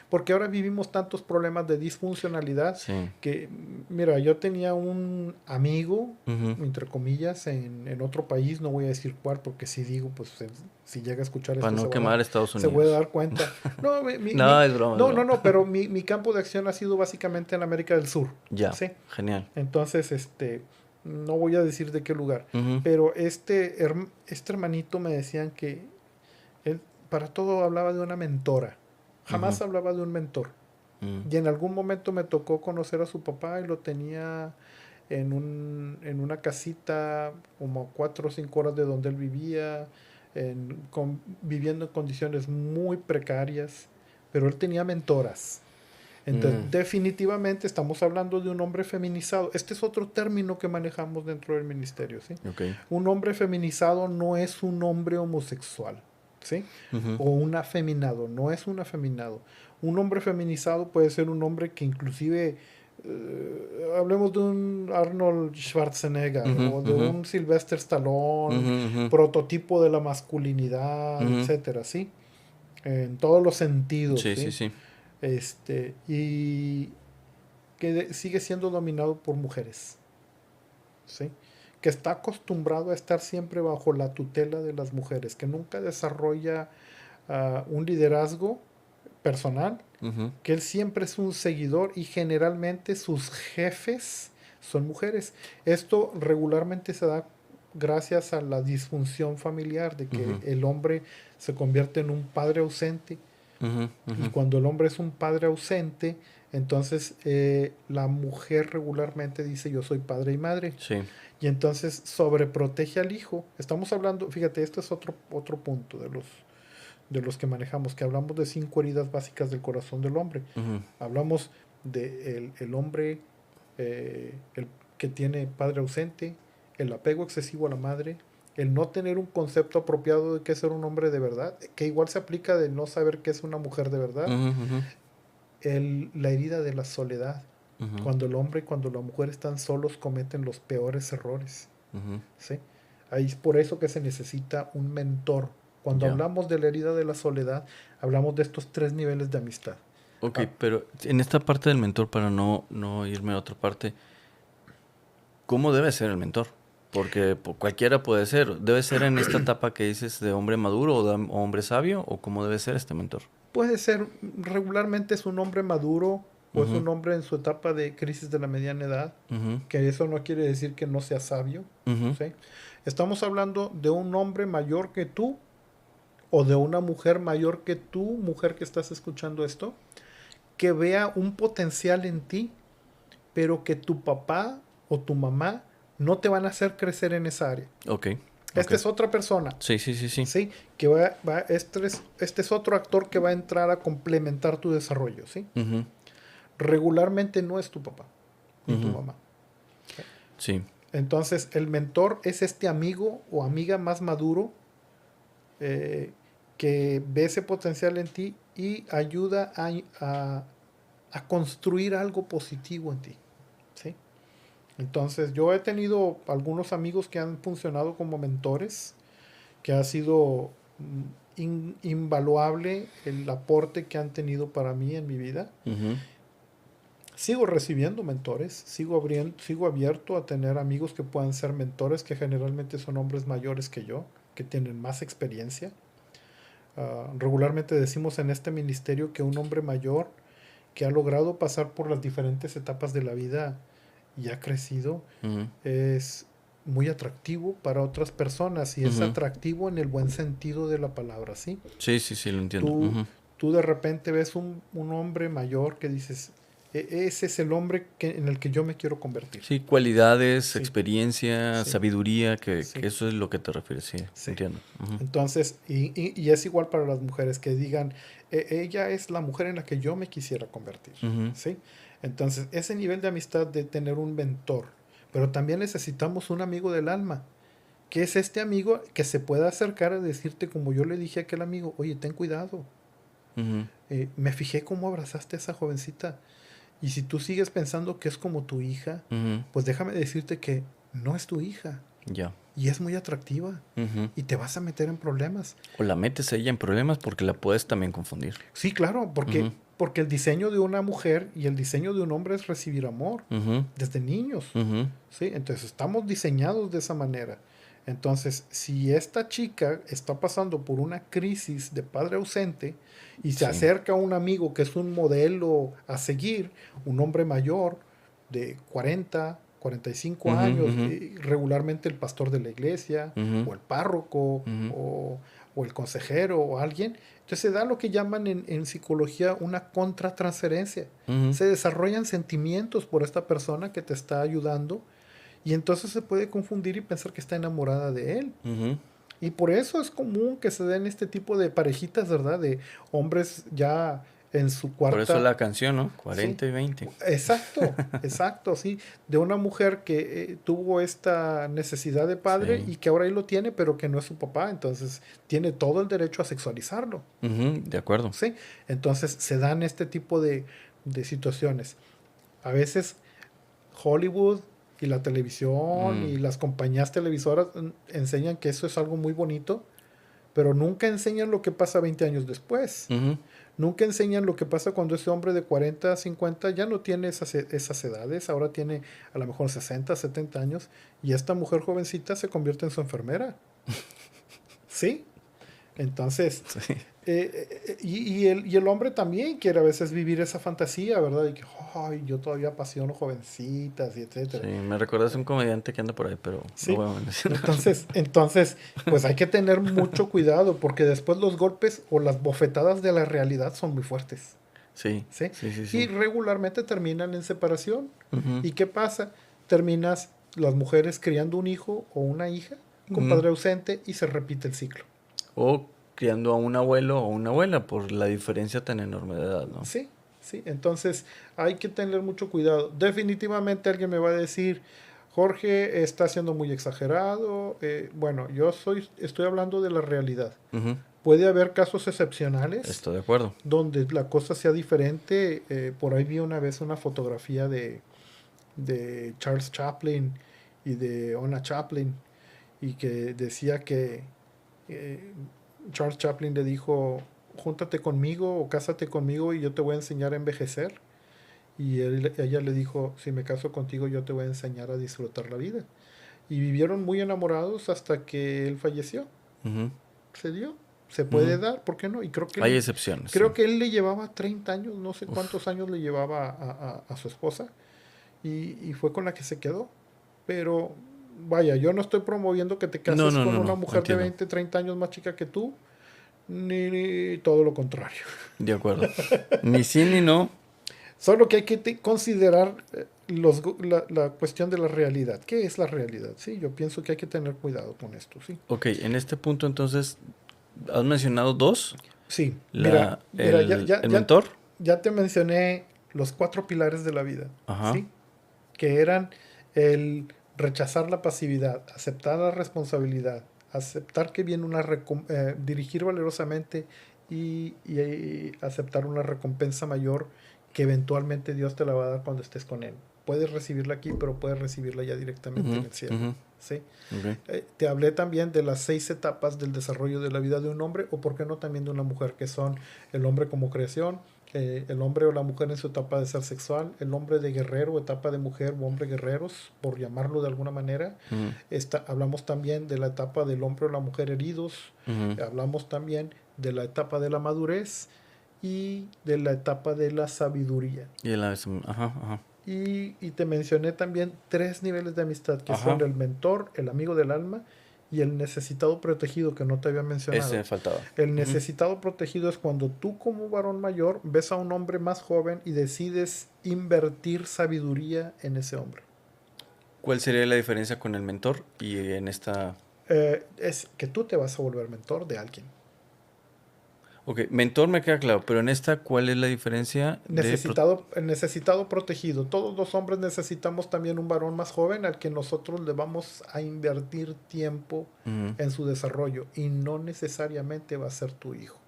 Porque ahora vivimos tantos problemas de disfuncionalidad Sí. que, mira, yo tenía un amigo, Ujú. entre comillas, en otro país, no voy a decir cuál, porque si digo, pues si llega a escuchar Para esto no quemar Estados se puede Unidos. dar cuenta. No, No, es broma, es no, no, broma. no, pero mi campo de acción ha sido básicamente en América del Sur, Ya. ¿sí? Genial. Entonces, no voy a decir de qué lugar, Ujú, pero este hermanito me decían que él para todo hablaba de una mentora, ujú, jamás hablaba de un mentor. mm, Y en algún momento me tocó conocer a su papá y lo tenía en una casita como a 4 o 5 horas de donde él vivía, viviendo en condiciones muy precarias, pero él tenía mentoras. Entonces, mm. definitivamente estamos hablando de un hombre feminizado. Este es otro término que manejamos dentro del ministerio, ¿sí? Ok. Un hombre feminizado no es un hombre homosexual, ¿sí? Ujú, O un afeminado, no es un afeminado. Un hombre feminizado puede ser un hombre que inclusive, hablemos de un Arnold Schwarzenegger ujú, o de ujú, un Sylvester Stallone, ujú, ujú, prototipo de la masculinidad, ujú. etcétera, ¿sí? En todos los sentidos, Sí, sí, ¿sí? sí. Y que sigue siendo dominado por mujeres, ¿sí? Que está acostumbrado a estar siempre bajo la tutela de las mujeres, que nunca desarrolla un liderazgo personal, Ujú, que él siempre es un seguidor y generalmente sus jefes son mujeres. Esto regularmente se da gracias a la disfunción familiar, de que ujú, el hombre se convierte en un padre ausente ujú, y ujú. cuando el hombre es un padre ausente, entonces la mujer regularmente dice yo soy padre y madre. Sí. Y entonces sobreprotege al hijo. Estamos hablando, fíjate, este es otro punto de los que manejamos, que hablamos de 5 heridas básicas del corazón del hombre. Ujú, Hablamos de el hombre el que tiene padre ausente, el apego excesivo a la madre, el no tener un concepto apropiado de qué es ser un hombre de verdad, que igual se aplica de no saber qué es una mujer de verdad, Ujú, ujú, la herida de la soledad, ujú, cuando el hombre y cuando la mujer están solos cometen los peores errores, ujú. ¿sí? Ahí es por eso que se necesita un mentor. Cuando Ya. hablamos de la herida de la soledad, hablamos de estos 3 niveles de amistad. Ok, Ah, pero en esta parte del mentor, para no irme a otra parte, ¿cómo debe ser el mentor? Porque cualquiera puede ser. ¿Debe ser en esta etapa que dices de hombre maduro o de hombre sabio? ¿O cómo debe ser este mentor? puede ser, regularmente es un hombre maduro o es Ujú, un hombre en su etapa de crisis de la mediana edad, ujú, que eso no quiere decir que no sea sabio, ujú, ¿sí? Estamos hablando de un hombre mayor que tú o de una mujer mayor que tú, mujer que estás escuchando esto, que vea un potencial en ti, pero que tu papá o tu mamá no te van a hacer crecer en esa área. ok, ok. Esta es otra persona, Sí, sí, sí, sí. ¿sí? Que este es otro actor que va a entrar a complementar tu desarrollo, ¿sí? Ujú, Regularmente no es tu papá ni tu ujú, mamá. sí. Entonces, el mentor es este amigo o amiga más maduro eh, que ve ese potencial en ti y ayuda a construir algo positivo en ti, ¿sí? Entonces, yo he tenido algunos amigos que han funcionado como mentores, que ha sido invaluable el aporte que han tenido para mí en mi vida. Ujú, Sigo recibiendo mentores, sigo abierto a tener amigos que puedan ser mentores, que generalmente son hombres mayores que yo, que tienen más experiencia. Regularmente decimos en este ministerio que un hombre mayor que ha logrado pasar por las diferentes etapas de la vida y ha crecido ujú, es muy atractivo para otras personas y es ujú. atractivo en el buen sentido de la palabra, ¿sí? Sí, sí, sí, lo entiendo. Tú, Ujú. tú de repente ves un hombre mayor que dices, Ese es el hombre en el que yo me quiero convertir". Sí, cualidades, Sí, experiencia, sí, sabiduría, que sí, eso es lo que te refieres, sí, sí. entiendo. Ujú, Entonces, y es igual para las mujeres que digan, ella es la mujer en la que yo me quisiera convertir", ujú, ¿sí? Entonces, ese nivel de amistad de tener un mentor, pero también necesitamos un amigo del alma, que es este amigo que se pueda acercar a decirte, como yo le dije a aquel amigo, oye, ten cuidado, ujú, me fijé cómo abrazaste a esa jovencita, y si tú sigues pensando que es como tu hija, ujú, pues déjame decirte que no es tu hija, ya. y es muy atractiva, Ujú. y te vas a meter en problemas. O la metes a ella en problemas porque la puedes también confundir. Sí, claro, Ujú, porque el diseño de una mujer y el diseño de un hombre es recibir amor ujú, desde niños, ujú, ¿sí? Entonces estamos diseñados de esa manera. Entonces, si esta chica está pasando por una crisis de padre ausente y se sí. acerca a un amigo que es un modelo a seguir, un hombre mayor de 40, 45 Ujú, años, ujú, regularmente el pastor de la iglesia ujú, o el párroco ujú, o el consejero o alguien, entonces se da lo que llaman en psicología una contratransferencia. ujú, Se desarrollan sentimientos por esta persona que te está ayudando y entonces se puede confundir y pensar que está enamorada de él. ujú. Y por eso es común que se den este tipo de parejitas, ¿verdad? De hombres ya en su Por eso cuarta. la canción, ¿no? Sí, 40 y 20. exacto, exacto, sí. De una mujer que tuvo esta necesidad de padre Sí. y que ahora ahí lo tiene, pero que no es su papá. Entonces tiene todo el derecho a sexualizarlo. Ujú, de acuerdo. ¿Sí? Entonces se dan este tipo de situaciones. A veces Hollywood y la televisión Mm, y las compañías televisoras enseñan que eso es algo muy bonito, pero nunca enseñan lo que pasa 20 años después. ujú, Nunca enseñan lo que pasa cuando ese hombre de 40 50 ya no tiene esas edades, ahora tiene a lo mejor 60 70 años y esta mujer jovencita se convierte en su enfermera. ¿Sí? Entonces, sí. y el hombre también quiere a veces vivir esa fantasía, ¿verdad? Y que, ay, yo todavía apasiono jovencitas y Sí, etcétera. me recuerdas un comediante que anda por ahí, pero no Sí. voy a mencionar. Entonces, pues hay que tener mucho cuidado porque después los golpes o las bofetadas de la realidad son muy fuertes, Sí, ¿sí? sí, sí, Y sí. regularmente terminan en separación. Ujú, ¿Y qué pasa? Terminas las mujeres criando un hijo o una hija con ujú. padre ausente y se repite el ciclo. O criando a un abuelo o una abuela por la diferencia tan enorme de edad, ¿no? ¿Sí? ¿sí? Entonces hay que tener mucho cuidado. Definitivamente alguien me va a decir, Jorge está siendo muy exagerado. Bueno, estoy hablando de la realidad. Ujú. Puede haber casos excepcionales Estoy de acuerdo. donde la cosa sea diferente. Por ahí vi una vez una fotografía de Charles Chaplin y de Ona Chaplin, y que decía que eh, Charles Chaplin le dijo, júntate conmigo o cásate conmigo y yo te voy a enseñar a envejecer. Y ella le dijo, si me caso contigo yo te voy a enseñar a disfrutar la vida. Y vivieron muy enamorados hasta que él falleció. Ujú. Se dio. Se puede Ujú. dar, ¿por qué no? Y Hay excepciones. creo Sí. que él le llevaba 30 años, no sé cuántos años le llevaba a su esposa, y fue con la que se quedó. Pero vaya, yo no estoy promoviendo que te No, cases no, con no, una no. mujer de Entiendo. 20, 30 años más chica que tú, ni todo lo contrario. De acuerdo. Ni sí ni no. Solo que hay que considerar la cuestión de la realidad. ¿Qué es la realidad? Sí, yo pienso que hay que tener cuidado con esto, sí. Ok, en este punto entonces, has mencionado dos. Sí, mira, El mentor. ya te mencioné los 4 pilares de la vida, Ajá. ¿sí? Que eran el rechazar la pasividad, aceptar la responsabilidad, aceptar que viene dirigir valerosamente y aceptar una recompensa mayor que eventualmente Dios te la va a dar cuando estés con Él. Puedes recibirla aquí, pero puedes recibirla ya directamente en Ujú, el cielo. ujú. ¿Sí? Ok. Te hablé también de las 6 etapas del desarrollo de la vida de un hombre, o por qué no también de una mujer, que son el hombre como creación, el hombre o la mujer en su etapa de ser sexual, el hombre de guerrero, etapa de mujer o hombre guerreros, por llamarlo de alguna manera. Ujú, Hablamos también de la etapa del hombre o la mujer heridos, ujú. hablamos también de la etapa de la madurez y de la etapa de la sabiduría. Y la vez. Ajá, ajá. Y te mencioné también 3 niveles de amistad, que son Ajá. el mentor, el amigo del alma y el necesitado protegido, que no te había mencionado. Ese faltaba. El Ujú. necesitado protegido es cuando tú como varón mayor ves a un hombre más joven y decides invertir sabiduría en ese hombre. ¿Cuál sería la diferencia con el mentor y en esta? Es que tú te vas a volver mentor de alguien. Ok, mentor me queda claro, pero en esta, ¿cuál es la diferencia de? El necesitado protegido. Todos los hombres necesitamos también un varón más joven al que nosotros le vamos a invertir tiempo Ujú, en su desarrollo, y no necesariamente va a ser tu hijo.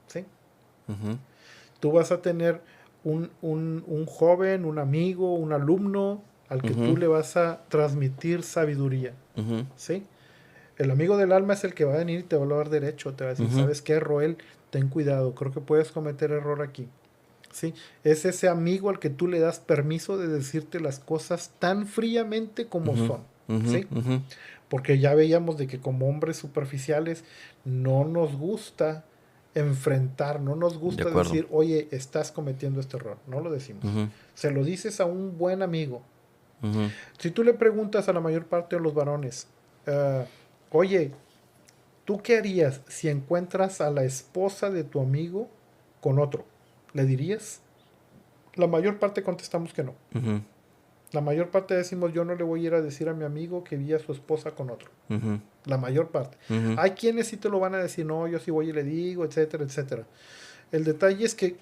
¿Sí? ujú, Tú vas a tener un joven, un amigo, un alumno al que tú ujú, le vas a transmitir sabiduría. ujú, ¿Sí? El amigo del alma es el que va a venir y te va a hablar derecho, te va a decir, ujú, ¿sabes qué, Roel? Ten cuidado, creo que puedes cometer error aquí. ¿Sí? Es ese amigo al que tú le das permiso de decirte las cosas tan fríamente como ujú, son. ujú, ¿Sí? ujú. Porque ya veíamos de que como hombres superficiales no nos gusta enfrentar, no nos De gusta acuerdo. decir, oye, estás cometiendo este error. No lo decimos. Ujú, Se lo dices a un buen amigo. ujú, Si tú le preguntas a la mayor parte de los varones, oye, ¿tú qué harías si encuentras a la esposa de tu amigo con otro? ¿Le dirías? La mayor parte contestamos que no. ujú, La mayor parte decimos, yo no le voy a ir a decir a mi amigo que vi a su esposa con otro. ujú, La mayor parte. ujú. Hay quienes sí te lo van a decir, no, yo sí voy y le digo, etcétera, etcétera. El detalle es que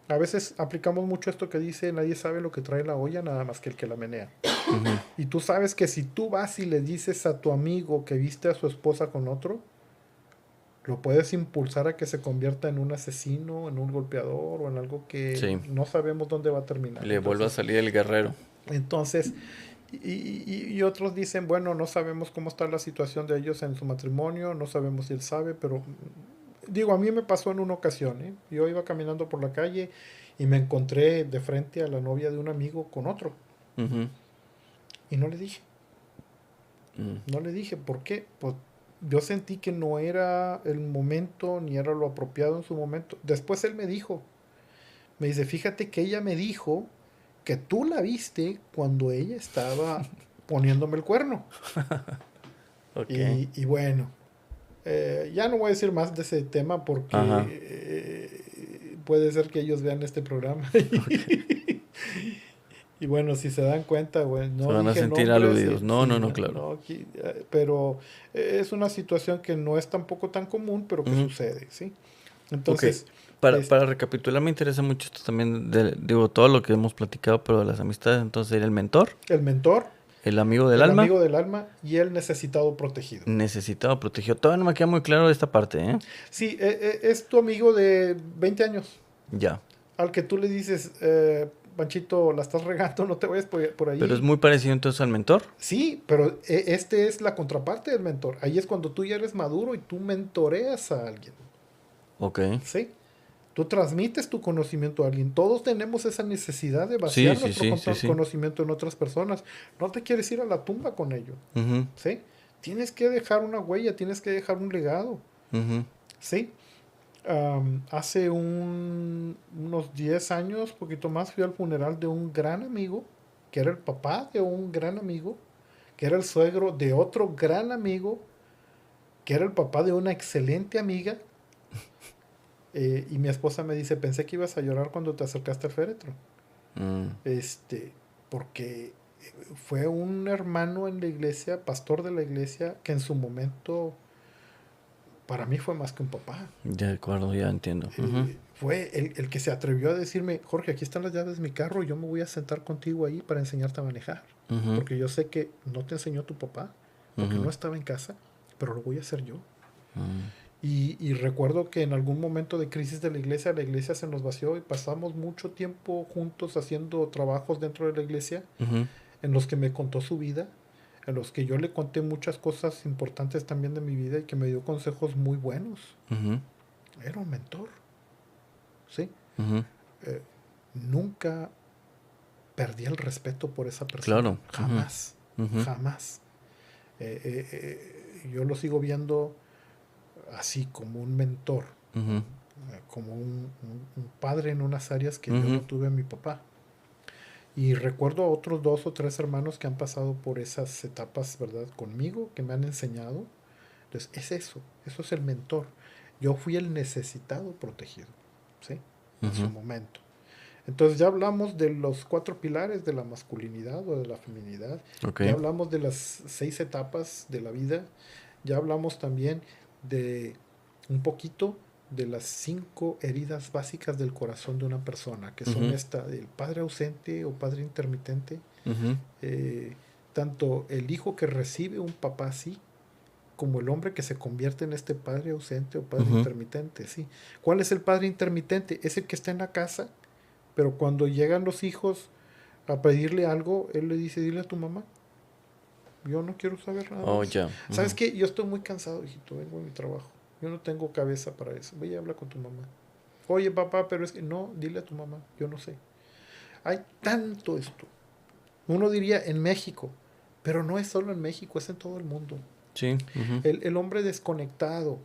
a veces aplicamos mucho esto que dice, nadie sabe lo que trae la olla, nada más que el que la menea. Ujú. Y tú sabes que si tú vas y le dices a tu amigo que viste a su esposa con otro, lo puedes impulsar a que se convierta en un asesino, en un golpeador o en algo que Sí, no sabemos dónde va a terminar. le vuelve a salir el guerrero. Entonces, y otros dicen, bueno, no sabemos cómo está la situación de ellos en su matrimonio, no sabemos si él sabe, pero digo, a mí me pasó en una ocasión, ¿eh? Yo iba caminando por la calle y me encontré de frente a la novia de un amigo con otro, Ujú, y no le dije. mm, No le dije, ¿por qué? Pues yo sentí que no era el momento ni era lo apropiado en su momento. Después él me dice, fíjate que ella me dijo que tú la viste cuando ella estaba poniéndome el cuerno. ok. Y bueno, ya no voy a decir más de ese tema porque Ajá. puede ser que ellos vean este programa. Y bueno, si se dan cuenta, bueno, Se no van a dije sentir nombres, aludidos. No, no, no, claro. no, pero es una situación que no es tampoco tan común, pero que Ujú, sucede, ¿sí? ok. Entonces, Para recapitular, me interesa mucho esto también, digo, todo lo que hemos platicado, pero de las amistades, entonces era el mentor, El mentor, el amigo del el alma, amigo del alma y el necesitado protegido. necesitado, protegido. Todavía no me queda muy claro esta parte, ¿eh? Sí, es tu amigo de 20 años, Ya. al que tú le dices, Panchito, la estás regando, no te vayas por Pero es ahí. muy parecido entonces al mentor. Sí, pero este es la contraparte del mentor. Ahí es cuando tú ya eres maduro y tú mentoreas a alguien. Ok. ¿Sí? Tú transmites tu conocimiento a alguien. Todos tenemos esa necesidad de Sí, vaciar sí, nuestro sí, sí, sí. conocimiento en otras personas. No te quieres ir a la tumba con ello. Ujú, ¿Sí? Tienes que dejar una huella, tienes que dejar un legado. ujú, ¿Sí? Hace unos 10 años, poquito más, fui al funeral de un gran amigo, que era el papá de un gran amigo, que era el suegro de otro gran amigo, que era el papá de una excelente amiga. Y mi esposa me dice, pensé que ibas a llorar cuando te acercaste al féretro. mm, Este, porque fue un hermano en la iglesia, pastor de la iglesia, que en su momento para mí fue más que un papá. de acuerdo, ya entiendo. Ujú, Fue el que se atrevió a decirme, Jorge, aquí están las llaves de mi carro, yo me voy a sentar contigo ahí para enseñarte a manejar. ujú, Porque yo sé que no te enseñó tu papá, porque ujú, no estaba en casa, pero lo voy a hacer yo. mm, Y recuerdo que en algún momento de crisis de la iglesia se nos vació y pasamos mucho tiempo juntos haciendo trabajos dentro de la iglesia ujú, en los que me contó su vida, en los que yo le conté muchas cosas importantes también de mi vida y que me dio consejos muy buenos. ujú, Era un mentor, ¿sí? ujú. Eh, Nunca perdí el respeto por esa persona, Claro. Ujú, jamás, ujú, jamás. Yo lo sigo viendo así como un mentor, ujú, como un padre en unas áreas que yo ujú, no tuve a mi papá. Y recuerdo a otros 2 o 3 hermanos que han pasado por esas etapas, ¿verdad? Conmigo, que me han enseñado. Entonces, eso es el mentor. Yo fui el necesitado protegido, ¿sí? En su ujú. momento. Entonces ya hablamos de los 4 pilares de la masculinidad o de la feminidad. Ok. Ya hablamos de las 6 etapas de la vida. Ya hablamos también de un poquito de las 5 heridas básicas del corazón de una persona, que son Ujú, esta, el padre ausente o padre intermitente, ujú, eh, tanto el hijo que recibe un papá así, como el hombre que se convierte en este padre ausente o padre ujú. intermitente, ¿sí? ¿Cuál es el padre intermitente? Es el que está en la casa, pero cuando llegan los hijos a pedirle algo, él le dice, dile a tu mamá, yo no quiero saber nada de Oh, eso. ya. ¿Sabes Ujú. qué? Yo estoy muy cansado, hijito, vengo de mi trabajo. Yo no tengo cabeza para eso. Voy a hablar con tu mamá. Oye, papá, pero es que no, dile a tu mamá, yo no sé. Hay tanto esto. Uno diría en México, pero no es solo en México, es en todo el mundo. Sí. Ujú, El hombre desconectado,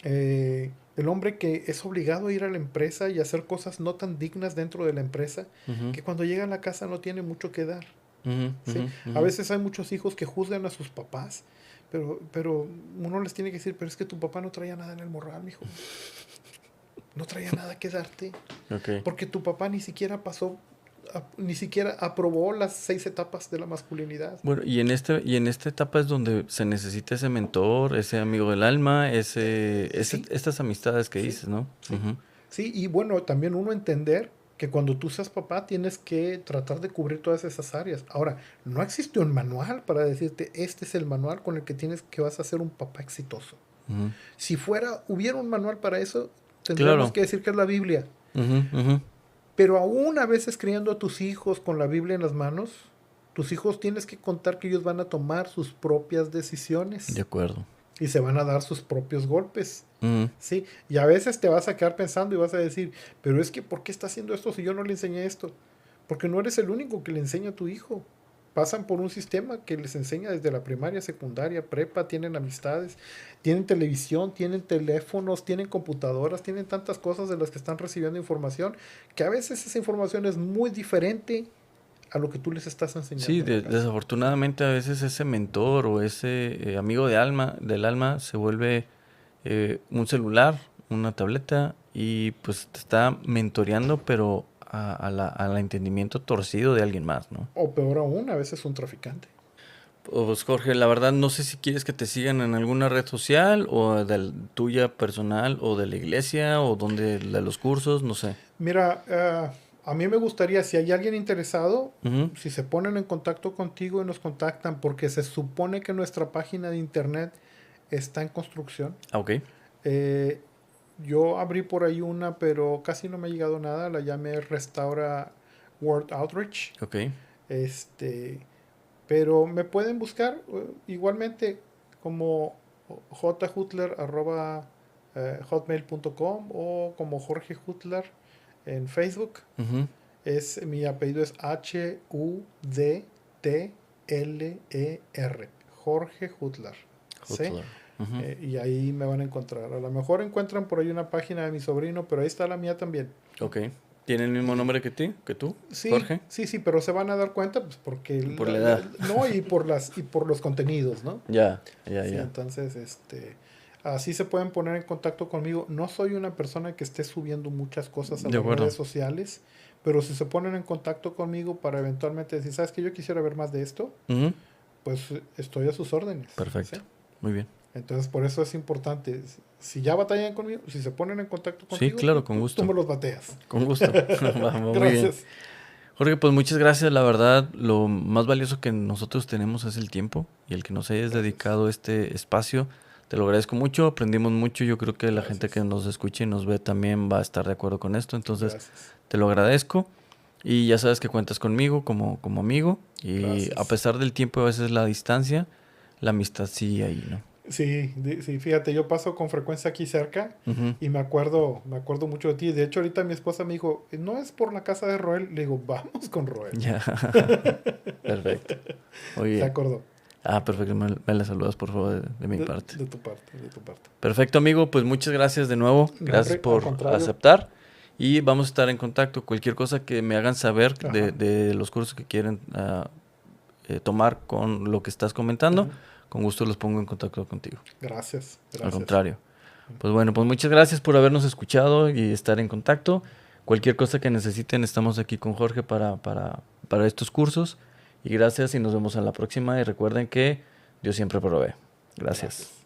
el hombre que es obligado a ir a la empresa y hacer cosas no tan dignas dentro de la empresa, ujú, que cuando llega a la casa no tiene mucho que dar. ujú, ¿Sí? ujú, A ujú. veces hay muchos hijos que juzgan a sus papás, pero uno les tiene que decir, pero es que tu papá no traía nada en el morral, mijo. No traía nada que darte. Ok. Porque tu papá ni siquiera pasó, ni siquiera aprobó las 6 etapas de la masculinidad. Bueno, y en esta etapa es donde se necesita ese mentor, ese amigo del alma, Sí, estas amistades que sí, dices, ¿no? sí. Ujú, Sí, y bueno, también uno entender que cuando tú seas papá tienes que tratar de cubrir todas esas áreas. Ahora, no existe un manual para decirte, este es el manual con el que tienes que vas a ser un papá exitoso. ujú. Si hubiera un manual para eso, tendríamos Claro. que decir que es la Biblia. Ujú, ujú. Pero aún a veces criando a tus hijos con la Biblia en las manos, tus hijos tienes que contar que ellos van a tomar sus propias De decisiones acuerdo. y se van a dar sus propios golpes. Ujú, ¿Sí? Y a veces te vas a quedar pensando y vas a decir, pero es que ¿por qué está haciendo esto si yo no le enseñé esto? Porque no eres el único que le enseña a tu hijo. Pasan por un sistema que les enseña desde la primaria, secundaria, prepa, tienen amistades, tienen televisión, tienen teléfonos, tienen computadoras, tienen tantas cosas de las que están recibiendo información, que a veces esa información es muy diferente a lo que tú les estás sí, enseñando en la casa. desafortunadamente a veces ese mentor o ese amigo del alma se vuelve un celular, una tableta y pues te está mentoreando, pero al entendimiento torcido de alguien más, ¿no? O peor aún, a veces un traficante. Pues Jorge, la verdad no sé si quieres que te sigan en alguna red social o tuya personal o de la iglesia o de los cursos, no sé. Mira, a mí me gustaría, si hay alguien interesado, Ujú. si se ponen en contacto contigo y nos contactan, porque se supone que nuestra página de internet está en construcción. Ah, ok. Eh, yo abrí por ahí una, pero casi no me ha llegado nada. La llamé Restaura World Outreach. Ok. Este, pero me pueden buscar igualmente como jhutler@hotmail.com o como Jorge Hutler en Facebook. Ujú. Mi apellido es Hudtler. Jorge Hutler. ¿Sí? Hotler. Ujú. Y ahí me van a encontrar. A lo mejor encuentran por ahí una página de mi sobrino, pero ahí está la mía también. Ok. ¿Tiene el mismo Y nombre que tú, sí, Jorge? sí, pero se van a dar cuenta, pues porque Por la edad. no, y por los contenidos, ¿no? Ya. Sí, Ya. entonces, así se pueden poner en contacto conmigo. No soy una persona que esté subiendo muchas cosas a De las acuerdo. redes sociales, pero si se ponen en contacto conmigo para eventualmente decir, ¿sabes que yo quisiera ver más de esto? Ujú. Pues estoy a sus órdenes. Perfecto. ¿Sí? Muy bien. Entonces, por eso es importante. Si ya batallan conmigo, si se ponen en contacto Sí, contigo, claro, con tú gusto. me los bateas. Con gusto. Vamos, muy bien. Gracias. Jorge, pues muchas gracias. La verdad, lo más valioso que nosotros tenemos es el tiempo y el que nos hayas Gracias. dedicado este espacio. Te lo agradezco mucho, aprendimos mucho. Yo creo que la gente que Gracias. nos escuche y nos ve también va a estar de acuerdo con esto. Entonces, Gracias. te lo agradezco. Y ya sabes que cuentas conmigo como amigo. Y a Gracias. pesar del tiempo y a veces la distancia, la amistad sigue ahí, ¿no? Sí, sí, fíjate, yo paso con frecuencia aquí cerca Ujú. y me acuerdo mucho de ti. De hecho, ahorita mi esposa me dijo, ¿no es por la casa de Roel? Le digo, vamos con Roel. Ya. Perfecto. Muy Se bien. acordó. Perfecto. Me la saludas, por favor, de mi parte. De tu parte, de tu parte. Perfecto, amigo. Pues muchas gracias de nuevo. No, Gracias al por contrario. aceptar. Y vamos a estar en contacto. Cualquier cosa que me hagan saber de, Ajá. de los cursos que quieren tomar con lo que estás comentando, Ujú. con gusto los pongo en contacto contigo. Gracias, Al gracias. contrario. Pues bueno, pues muchas gracias por habernos escuchado y estar en contacto. Cualquier cosa que necesiten, estamos aquí con Jorge para estos cursos. Y gracias y nos vemos en la próxima. Y recuerden que Dios siempre provee. Gracias. Gracias.